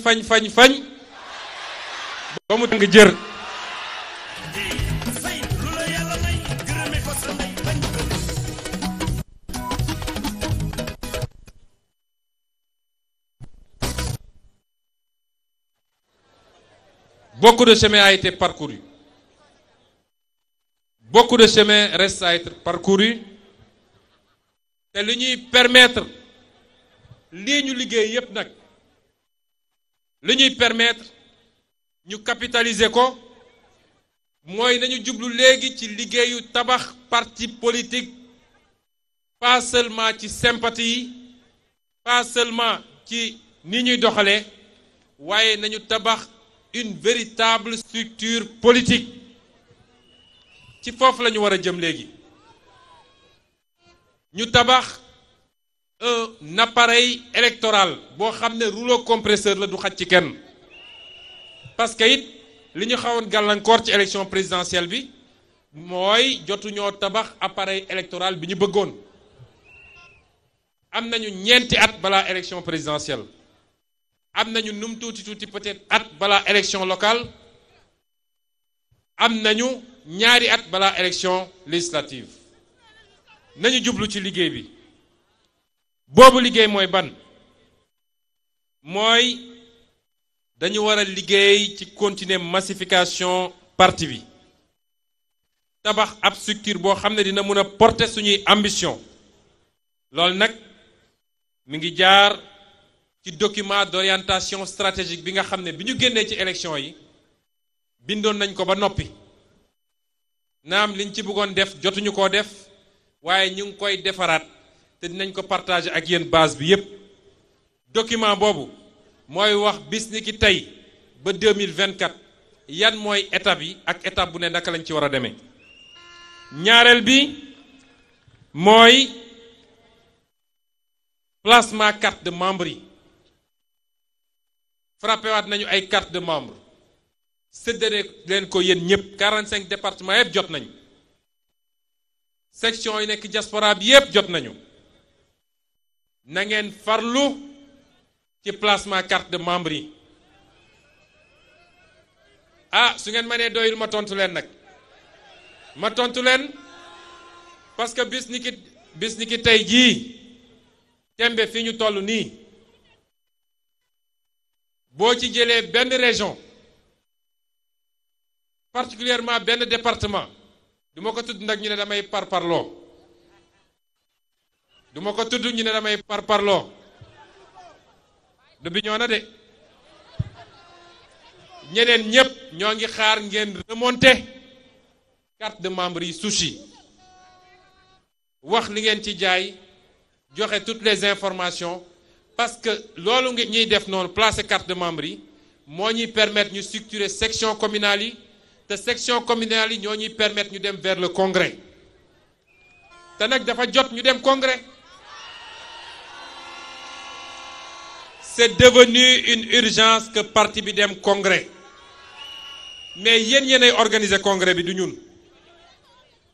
ba mu tàng jër beaucoup de chemin a été parcouru beaucoup de chemin reste à être parcouru te li ñuy permettre lii ñu liggéey yépp nag li ñuy permettre ñu capitaliser ko mooy nañu jublu léegi ci liggéeyu tabax parti politique pas seulement ci sympathie yi pas seulement ci ni ñuy doxalee waaye nañu tabax une véritable structure politique ci foofu la ñu war a jëm léegi ñu tabax un appareil électoral boo xam ne rouleau compresseur la du xaj ci kenn parce que it li ñu xawoon gàllankoor ci élection présidentielle bi mooy jotuñoo tabax appareil électoral bi ñu bëggoon am nañu ñeenti at balaa élection présidentielle am nañu num tuuti peut-être at balaa élection locale am nañu ñaari at balaa élection législative nañu jublu ci liggéey bi boobu liggéey mooy ban mooy dañu war a liggéey ci continuer massification parti bi tabax ab structure boo xam ne dina mën a porter suñuy ambition loolu nag mi ngi jaar ci document d'orientation stratégique bi nga xam ne bi ñu génnee ci élection yi bindoon nañ ko ba noppi naam liñ ci bëggoon def jotuñu koo def waaye ñu ngi koy defaraat te dinañ ko partager ak yéen base bi yépp document boobu mooy wax bis ni ki tey ba 2024 yan mooy étape yi ak étape bu ne naka lañ ci war a demee ñaareel bi mooy placement carte de membre yi frappé waat nañu ay carte de membre séddale leen ko yéen ñëpp 45 départements yëpp jot nañu section yi nekk diaspora bi yëpp jot nañu na ngeen farlu ci placement carte de membre yi su ngeen mënee doyul ma tontu leen nag ma tontu leen parce que bis ni ki tey jii tembe fi ñu toll nii boo ci jëlee benn région particulièrement benn département du ma ko tudd nag ñu ne damay parparloo du ma ko tudd ñu ne damay parparloo du Bignona de ñeneen ñépp ñoo ngi xaar ngeen remonter carte de membre yi sushi wax li ngeen ci jaay joxe toutes les informations parce que loolu nga ñuy def noonu placer carte de membre yi moo ñuy permettre ñu structurer section communale yi te section communale yi ñoo ñuy permettre ñu dem vers le congrès te nag dafa jot ñu dem congrès c'est devenu une urgence que parti bi dem congrès mais yéen yéenay organiser congrès bi du ñun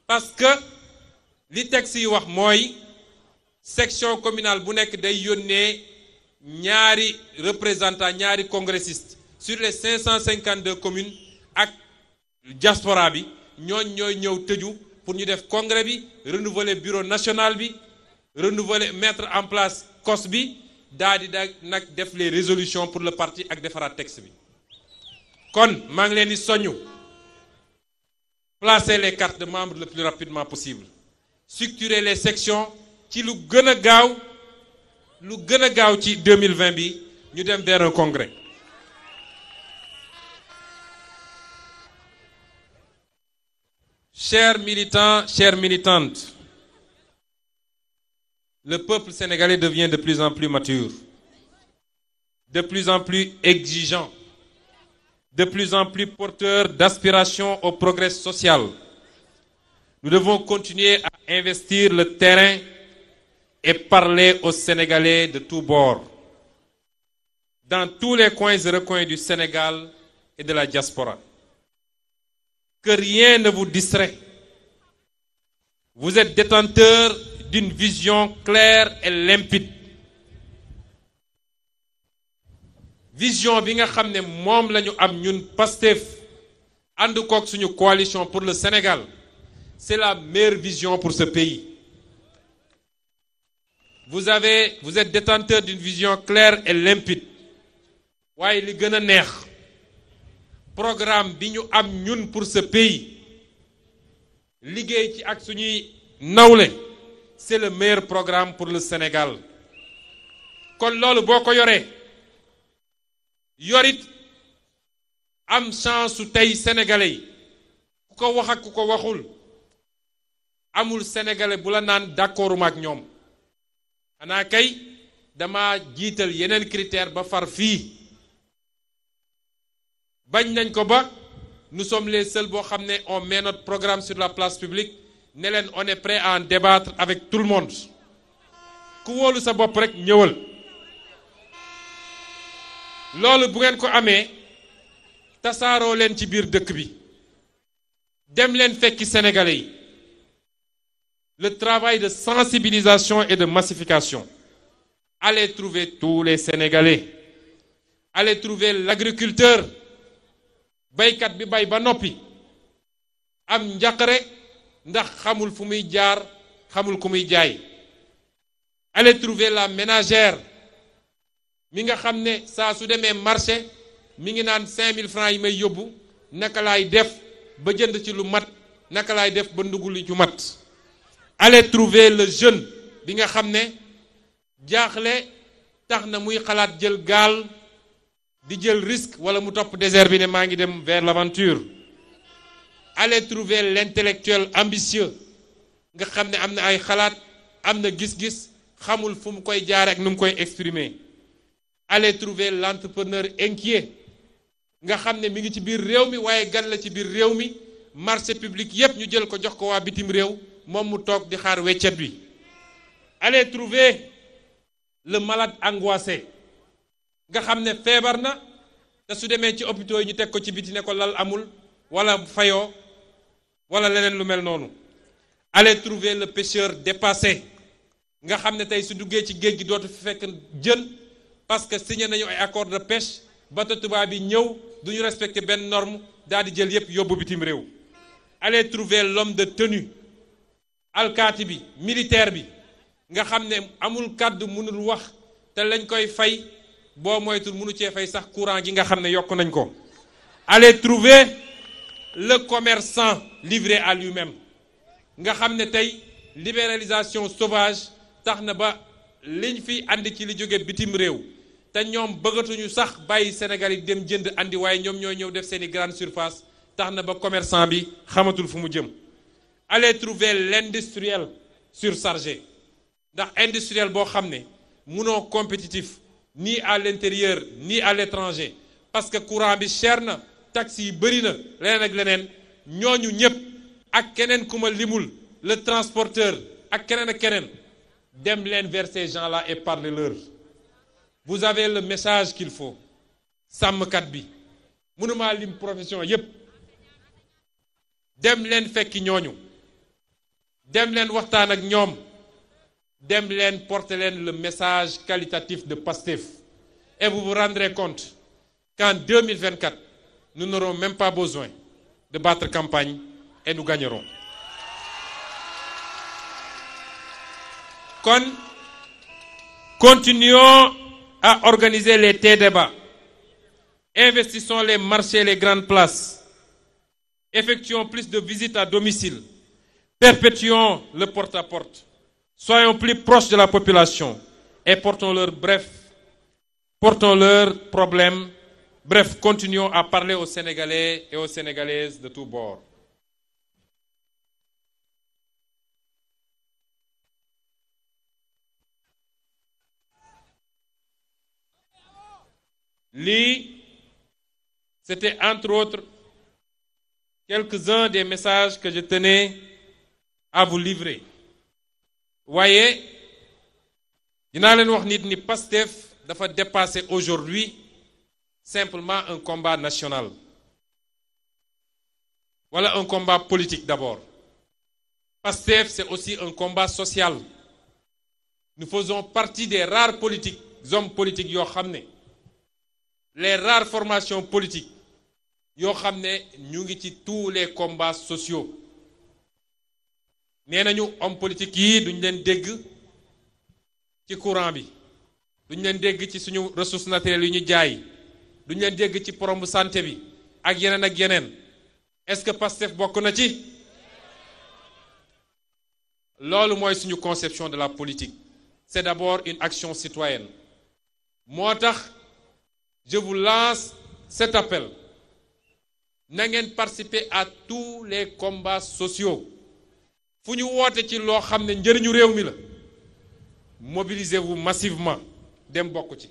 parce que li texte yi wax mooy section communale bu nekk day yónnee ñaari représentant ñaari congressiste sur les 552 communes ak diaspora bi ñooñ ñooy ñëw tëju pour ñu def congrès bi renouveler bureau national bi renouveler mettre en place COS bi daal di nag def les résolutions pour le parti ak defaraat texte bi kon maa ngi leen di soññu placer les cartes de membres le plus rapidement possible structurer les sections ci lu gën a gaaw ci 2020 bi ñu dem vers un congrès. Chers militants, chères militantes, le peuple sénégalais devient de plus en plus mature, de plus en plus exigeant, de plus en plus porteur d'aspiration au progrès social. Nous devons continuer à investir le terrain et parler aux Sénégalais de tous bords, dans tous les coins et recoins du Sénégal et de la diaspora. Que rien ne vous distrait. Vous êtes détenteur d'une vision claire et limpide. Vision bi nga xam ne moom la ñu am ñun Pastef ànd kook suñu coalition pour le Sénégal, c'est la meilleure vision pour ce pays. Vous êtes détenteur d'une vision claire et limpide. waaye li gën a neex programme bi ñu am ñun pour ce pays liggéey ci ak suñuy nawle c'est le meilleur programme pour le Sénégal. kon loolu boo ko yoree yorit am chance su tey sénégalais yi ku ko wax ak ku ko waxul amul sénégalais bu la naan d'accorduma ak ñoom xanaa kay dama jiital yeneen critère ba far fii bañ nañ ko ba nous sommes les seuls boo xam ne on met notre programme sur la place publique ne leen on est prêt à en débattre avec tout le monde ku wóolu sa bopp rek ñëwal loolu bu ngeen ko amee tasaaroo leen ci biir dëkk bi dem leen fekki sénégalais yi le travail de sensibilisation et de massification. Allez trouver tous les Sénégalais. Allez trouver l'agriculteur baykat bi bay ba noppi am njaqare ndax xamul fu muy jaar xamul ku muy jaay. Allez trouver la ménagère mi nga xam ne saa su demee marché mi ngi naan 5000 francs yi may yóbbu naka laay def ba jënd ci lu mat naka laay def ba ndugg lu ci mat. Allez trouver le jeune bi nga xam ne jaaxle tax na muy xalaat jël gaal di jël risque wala mu topp désert bi ne maa ngi dem vers l'aventure. Allez trouver l'intellectuel ambitieux nga xam ne am na ay xalaat am na gis-gis xamul fu mu koy jaare ak nu mu koy exprimer. Allez trouver l'entrepreneur inquiet nga xam ne mi ngi ci biir réew mi waaye gan la ci biir réew mi marché public yépp ñu jël ko jox ko waa bitim réew moom mu toog di xaar weccet bi. Allez trouver le malade angoissé nga xam ne feebar na te su demee ci hôpitaux yi ñu teg ko ci biti ne ko lal amul wala fayoo wala leneen lu mel noonu. Allez trouver le pêcheur dépassé nga xam ne tey su duggee ci géej gi dootu fi fekk jën parce que signé nañu ay accord de pêche bateau tubaab bi ñëw duñu respecter benn norme daal di jël yépp yóbbu bitim réew. Allez trouver l'homme de tenue alkaati bi militaire bi nga xam ne amul kàddu mënul wax te lañ koy fay boo moytul mënu cee fay sax courant gi nga xam ne yokk nañ ko. Allez trouver le commerçant livré à lui-même nga xam ne tey libéralisation sauvage tax na ba liñ fi andi ci li jóge bitim réew te ñoom bëggatuñu sax bàyyi Sénégal yi dem jënd andi waaye ñoom ñooy ñëw def seeni grande surface tax na ba commerçant bi xamatul fu mu jëm. Allez trouver l'industriel surchargé ndax industriel boo xam ne munoo compétitif ni à l'intérieur ni à l'étranger parce que courant bi cher na taxes yi bëri na leneen ak leneen ñooñu ñëpp ak keneen ku ma limul le transporteur ak keneen ak keneen dem leen vers ces gens-là et parlez-leur. Vous avez le message qu'il faut. sàmmkat bi mënumaa lim profession yépp dem leen fekki ñooñu dem leen waxtaan ak ñoom dem leen porter leen le message qualitatif de Pastef et vous vous rendrez compte qu'en 2024 nous n'aurons même pas besoin de battre campagne et nous gagnerons. Continuons à organiser les débats. Investissons les marchés et les grandes places. Effectuons plus de visites à domicile. Perpétuons le porte-à-porte. Soyons plus proches de la population et portons leurs problèmes. Bref, continuons à parler aux Sénégalais et aux Sénégalaises de tous bords. C'était entre autres quelques-uns des messages que je tenais à vous livrer. Voyez, dinaa leen wax nit ni Pastef dafa dépasser aujourd'hui simplement un combat national. Voilà un combat politique d'abord. Pastef, c'est aussi un combat social. Nous faisons partie des rares hommes politiques yoo xam ne les rares formations politiques yoo xam ne ñu ngi ci tous les combats sociaux. nee nañu homme politique yi duñ leen dégg ci courant bi duñ leen dégg ci suñu ressources naturelles yu ñu jaay duñ leen dégg ci problème santé bi ak yeneen est-ce que Pastef bokk na ci loolu mooy suñu conception de la politique c'est d'abord une action citoyenne moo tax je vous lance cet appel na ngeen participer à tous les combats sociaux fu ñu woote ci loo xam ne njëriñu réew mi la mobilisez-vous massivement dem bokk ci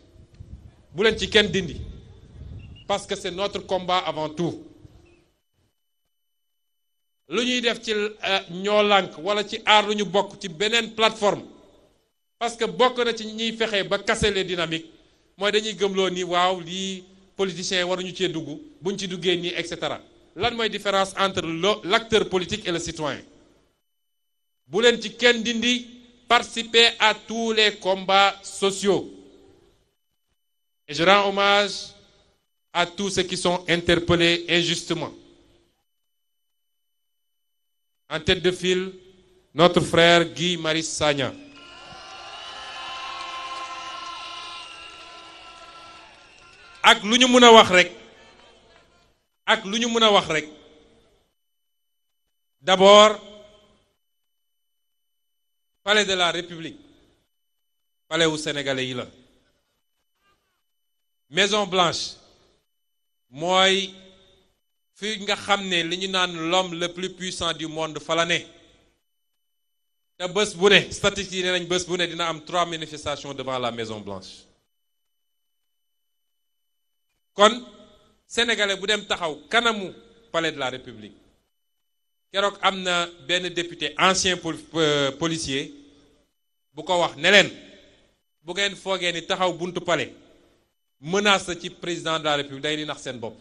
bu leen ci kenn dindi parce que c'est notre combat avant tout lu ñuy def ci ñoo lànk wala ci aar lu ñu bokk ci beneen plateforme parce que bokk na ci ñuy fexe ba casser les dynamiques mooy dañuy gëmloo ni waaw lii politiciens waruñu cee dugg buñ ci duggee nii et cetera lan mooy différence entre l'acteur politique et le citoyen bu leen ci kenn dindi participer à tous les combats sociaux et je rends hommage à tous ceux qui sont interpellés injustement. En tête de file, notre frère Guy Marius Sagna. ak lu ñu mën a wax rek d'abord palais de la République palais wu sénégalais yi la Maison Blanche mooy fi nga xam ne li ñu naan l'homme le plus puissant du monde fa la ne te bés bu ne statistiques yi ne nañ bés bu ne dina am 3 manifestations devant la Maison Blanche kon sénégalais bu dem taxaw kanamu palais de la République keroog am na benn député ancien policier bu ko wax ne leen bu ngeen foogee ni taxaw buntu palais menace ci président de la République day di nax seen bopp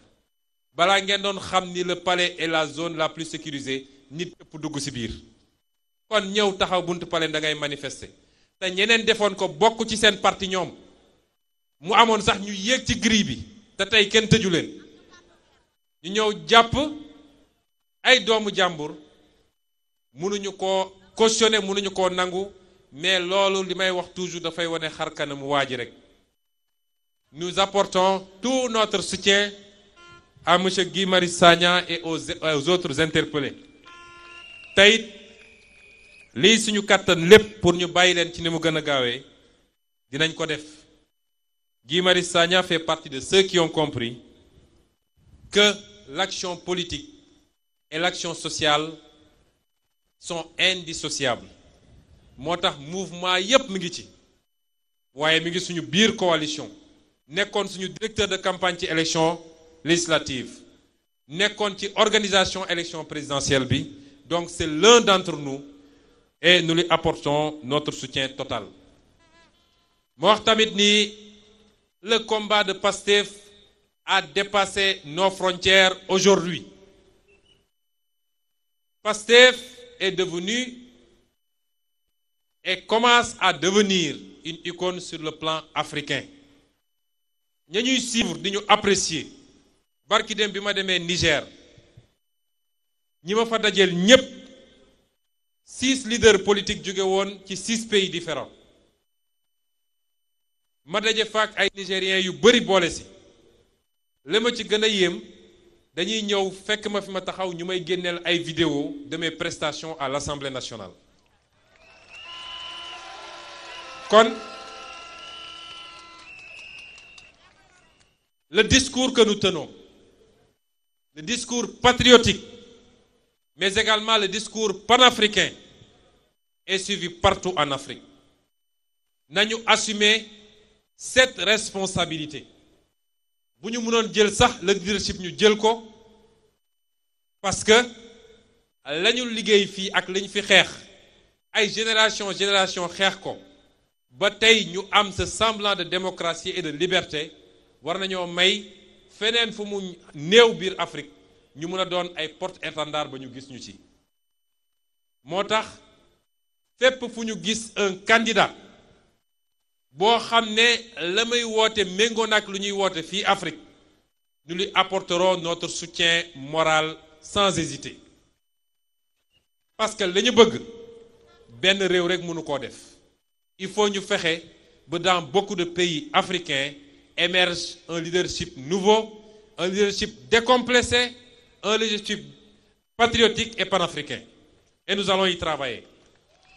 balaa ngeen doon xam ni le palais est la zone la plus sécurisée nit ëpp dugg ci biir kon ñëw taxaw buntu palais da ngay manifester te ñeneen defoon ko bokk ci seen parti ñoom mu amoon sax ñu yéeg ci grille bi te tey kenn tëju leen ñu ñëw jàpp ay doomu jàmbur mënuñu koo cautionner mënuñu koo nangu mais loolu li may wax toujours dafay wane xar kanamu waa ji rek nous apportons tout notre soutien à monsieur Guy Marius Sagna et aux autres interpellés tey lii suñu kàttan lépp pour ñu bàyyi leen ci ni mu gën a gaawee dinañ ko def Guy Marius Sagna fait partie de ceux qui ont compris que l'action politique et l'action sociale sont indissociables moo tax mouvement yépp mi ngi ci waaye mi ngi suñu biir coalition nekkoon suñu directeur de campagne ci élection législative nekkoon ci organisation élection présidentielle bi donc c'est l'un d'entre nous et nous lui apportons notre soutien total moo wax tamit ni le combat de Pastef a dépassé nos frontières aujourd'hui. Pastef est devenu et commence à devenir une icône sur le plan africain. ña ñuy suivre di ñu apprécier barki dem bi ma demee Niger ñi ma fa dajeel ñépp 6 leaders politiques jóge woon ci 6 pays différents ma daje faak ay nigériens yu bari boole si li ma ci gën a yéem dañuy ñëw fekk ma fi ma taxaw ñu may génneel ay vidéos de mes prestations à l'Assemblée nationale. Kon le discours que nous tenons, le discours patriotique, mais également le discours panafricain est suivi partout en Afrique. Nañu assumer cette responsabilité. Bu ñu mënoon jël sax le leadership ñu jël ko parce que lañu liggéey fii ak lañu fi xeex ay génération xeex ko ba tey ñu am ce semblant de démocratie et de liberté war nañoo may feneen fu mu néew biir Afrique ñu mën a doon ay porte-étendard ba ñu gis ñu ci. moo tax fépp fu ñu gis un candidat boo xam ne la muy woote méngoo nag lu ñuy woote fii Afrique nous lui apporterons notre soutien moral sans hésiter parce que la ñu bëgg benn réew rek mënu koo def il faut ñu fexe ba dans beaucoup de pays africains émerge un leadership nouveau, un leadership décomplexé, un leadership patriotique et panafricain. Et nous allons y travailler.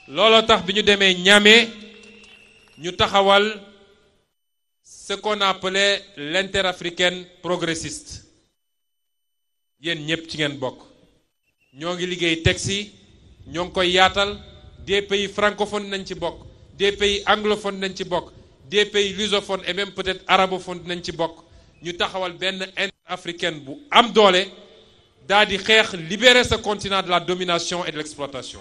Looloo tax bi ñu demee Niamey ñu taxawal ce qu'on appelait l'interafricaine progressiste. Yéen ñëpp ci ngeen bokk. ñoo ngi liggéey texte yi ñoo ngi koy yaatal des pays francophones nañ ci bokk des pays anglophones nañ ci bokk. Des pays lusophones et même peut-être arabophones nañ ci bokk ñu taxawal benn interafricaine bu am doole daal di xeex libérer ce continent de la domination et de l'exploitation.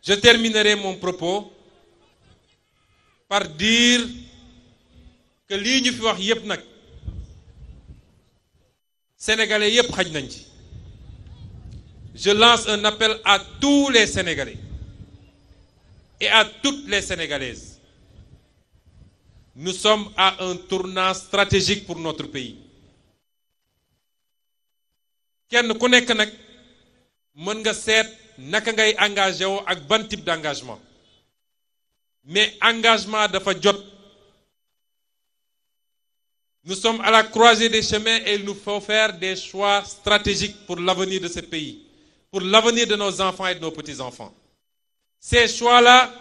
Je terminerai mon propos par dire que lii ñu fi wax yépp nag sénégalais yépp xaj nañ ci. Je lance un appel à tous les Sénégalais et à toutes les Sénégalaises. Nous sommes à un tournant stratégique pour notre pays. Kenn ku nekk nag mën nga seet naka ngay engagé woo ak ban type d'engagement. Mais engagement dafa jot. Nous sommes à la croisée des chemins et il nous faut faire des choix stratégiques pour l'avenir de ce pays. Pour l'avenir de nos enfants et de nos petits-enfants. Ces choix-là,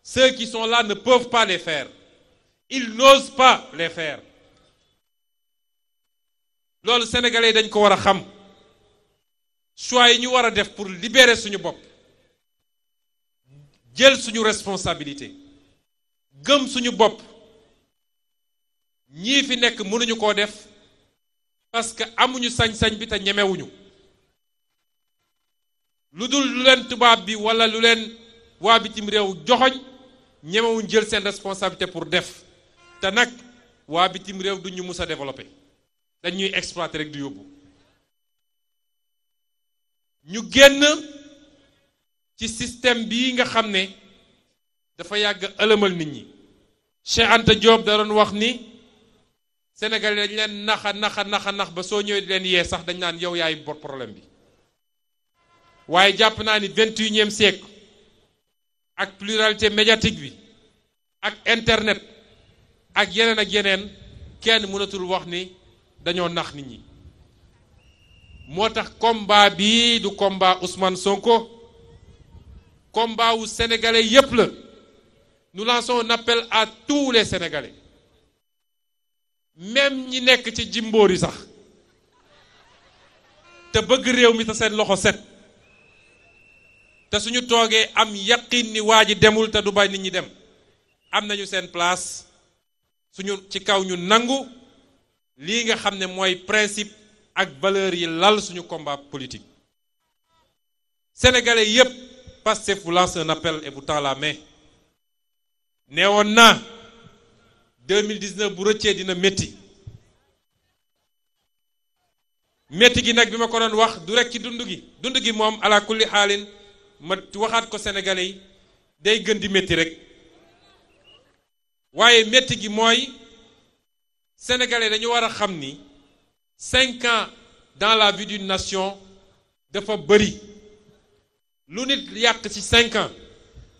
ceux qui sont là ne peuvent pas les faire. Ils n'osent pas les faire. Loolu Sénégalais dañ ko war a xam. Choix yi ñu war a def pour libérer suñu bopp. Jël suñu responsabilité. Gëm suñu bopp. Ñii fi nekk mënuñu koo def parce que amuñu sañ-sañ bi te ñemewuñu. lu dul lu leen tubaab bi wala lu leen waa bitim réew joxoñ ñemewuñ jël seen responsabilité pour def te nag waa bitim réew du ñu mus a développer dañuy exploiter rek di yóbbu ñu génn ci système bii nga xam ne dafa yàgg ëlëmal nit ñi Cheikh Anta Diop da doon wax ni Sénégalais dañ leen nax ba soo ñëwee di leen yee sax dañ naan yow yaay bor problème bi waaye jàpp naa ni 21e siècle ak pluralité médiatique bi ak internet ak yeneen kenn mënatul wax ni dañoo nax nit ñi moo tax combat bi du combat Ousmane Sonko combat wu sénégalais yépp la nous lançons un appel à tous les sénégalais même ñi nekk ci jimboor yi sax te bëgg réew mi te seen loxo set te suñu toogee am yaqin ni waa ji demul te du bay nit ñi dem am nañu seen place suñu ci kaw ñu nangu lii nga xam ne mooy principe ak valeur yi lal suñu combat politique. Sénégalais yépp Pastef vous lance un appel et vous tend la main neewoon naa 2019 bu rëccee dina métti métti gi nag bi ma ko doon wax du rek ci dund gi moom ala kulli xaalin ma waxaat ko sénégalais yi day gën di métti rek waaye métti gi mooy sénégalais dañu war a xam ni 5 ans dans la vie d'une nation dafa bëri lu nit yàq ci 5 ans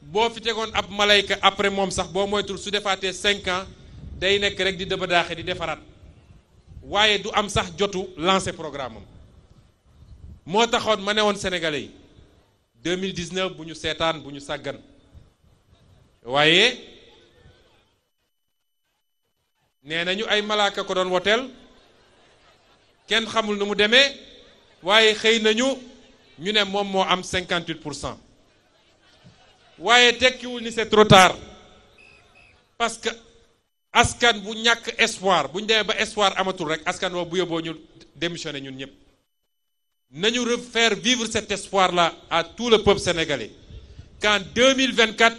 boo fi tegoon ab malayka après moom sax boo moytul su defaatee 5 ans day nekk rek di dëba daaxe di defaraat waaye du am sax jotu lancer programme am moo taxoon ma ne woon sénégalais yi 2019 bu ñu seetaan bu ñu sàggan waaye nee nañu ay malaaka ko doon woteel kenn xamul nu mu demee waaye xëy nañu ñu ne moom moo am 58% waaye tekkiwul ni c'est trop tard parce que askan bu ñàkk espoir bu ñu demee ba espoir amatul rek askan woo bu yóbboo ñu démissionné ñun ñëpp nañu refaire vivre cet espoir là à tout le peuple sénégalais qu'en 2024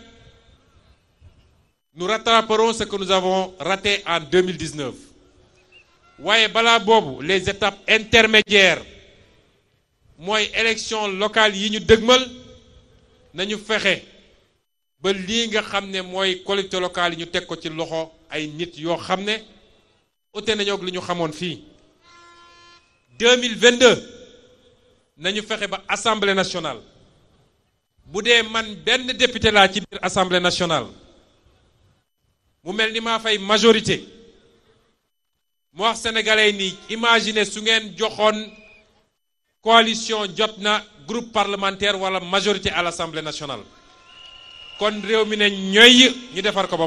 nous rattraperons ce que nous avons raté en 2019 waaye balaa boobu les étapes intermédiaires mooy élection locale yi ñu dëgmal nañu fexe ba lii nga xam ne mooy collectivité locale yi ñu teg ko ci loxo ay nit yoo xam ne ute nañoo ak li ñu xamoon fii 2022 nañu fexe ba assemblée nationale bu dee man benn député laa ci biir assemblée nationale mu mel ni maa fay majorité mu wax sénégalais ni imaginer su ngeen joxoon coalition jot na groupe parlementaire wala majorité à l'assemblée nationale kon réew mi ne ñooy ñu defar ko ba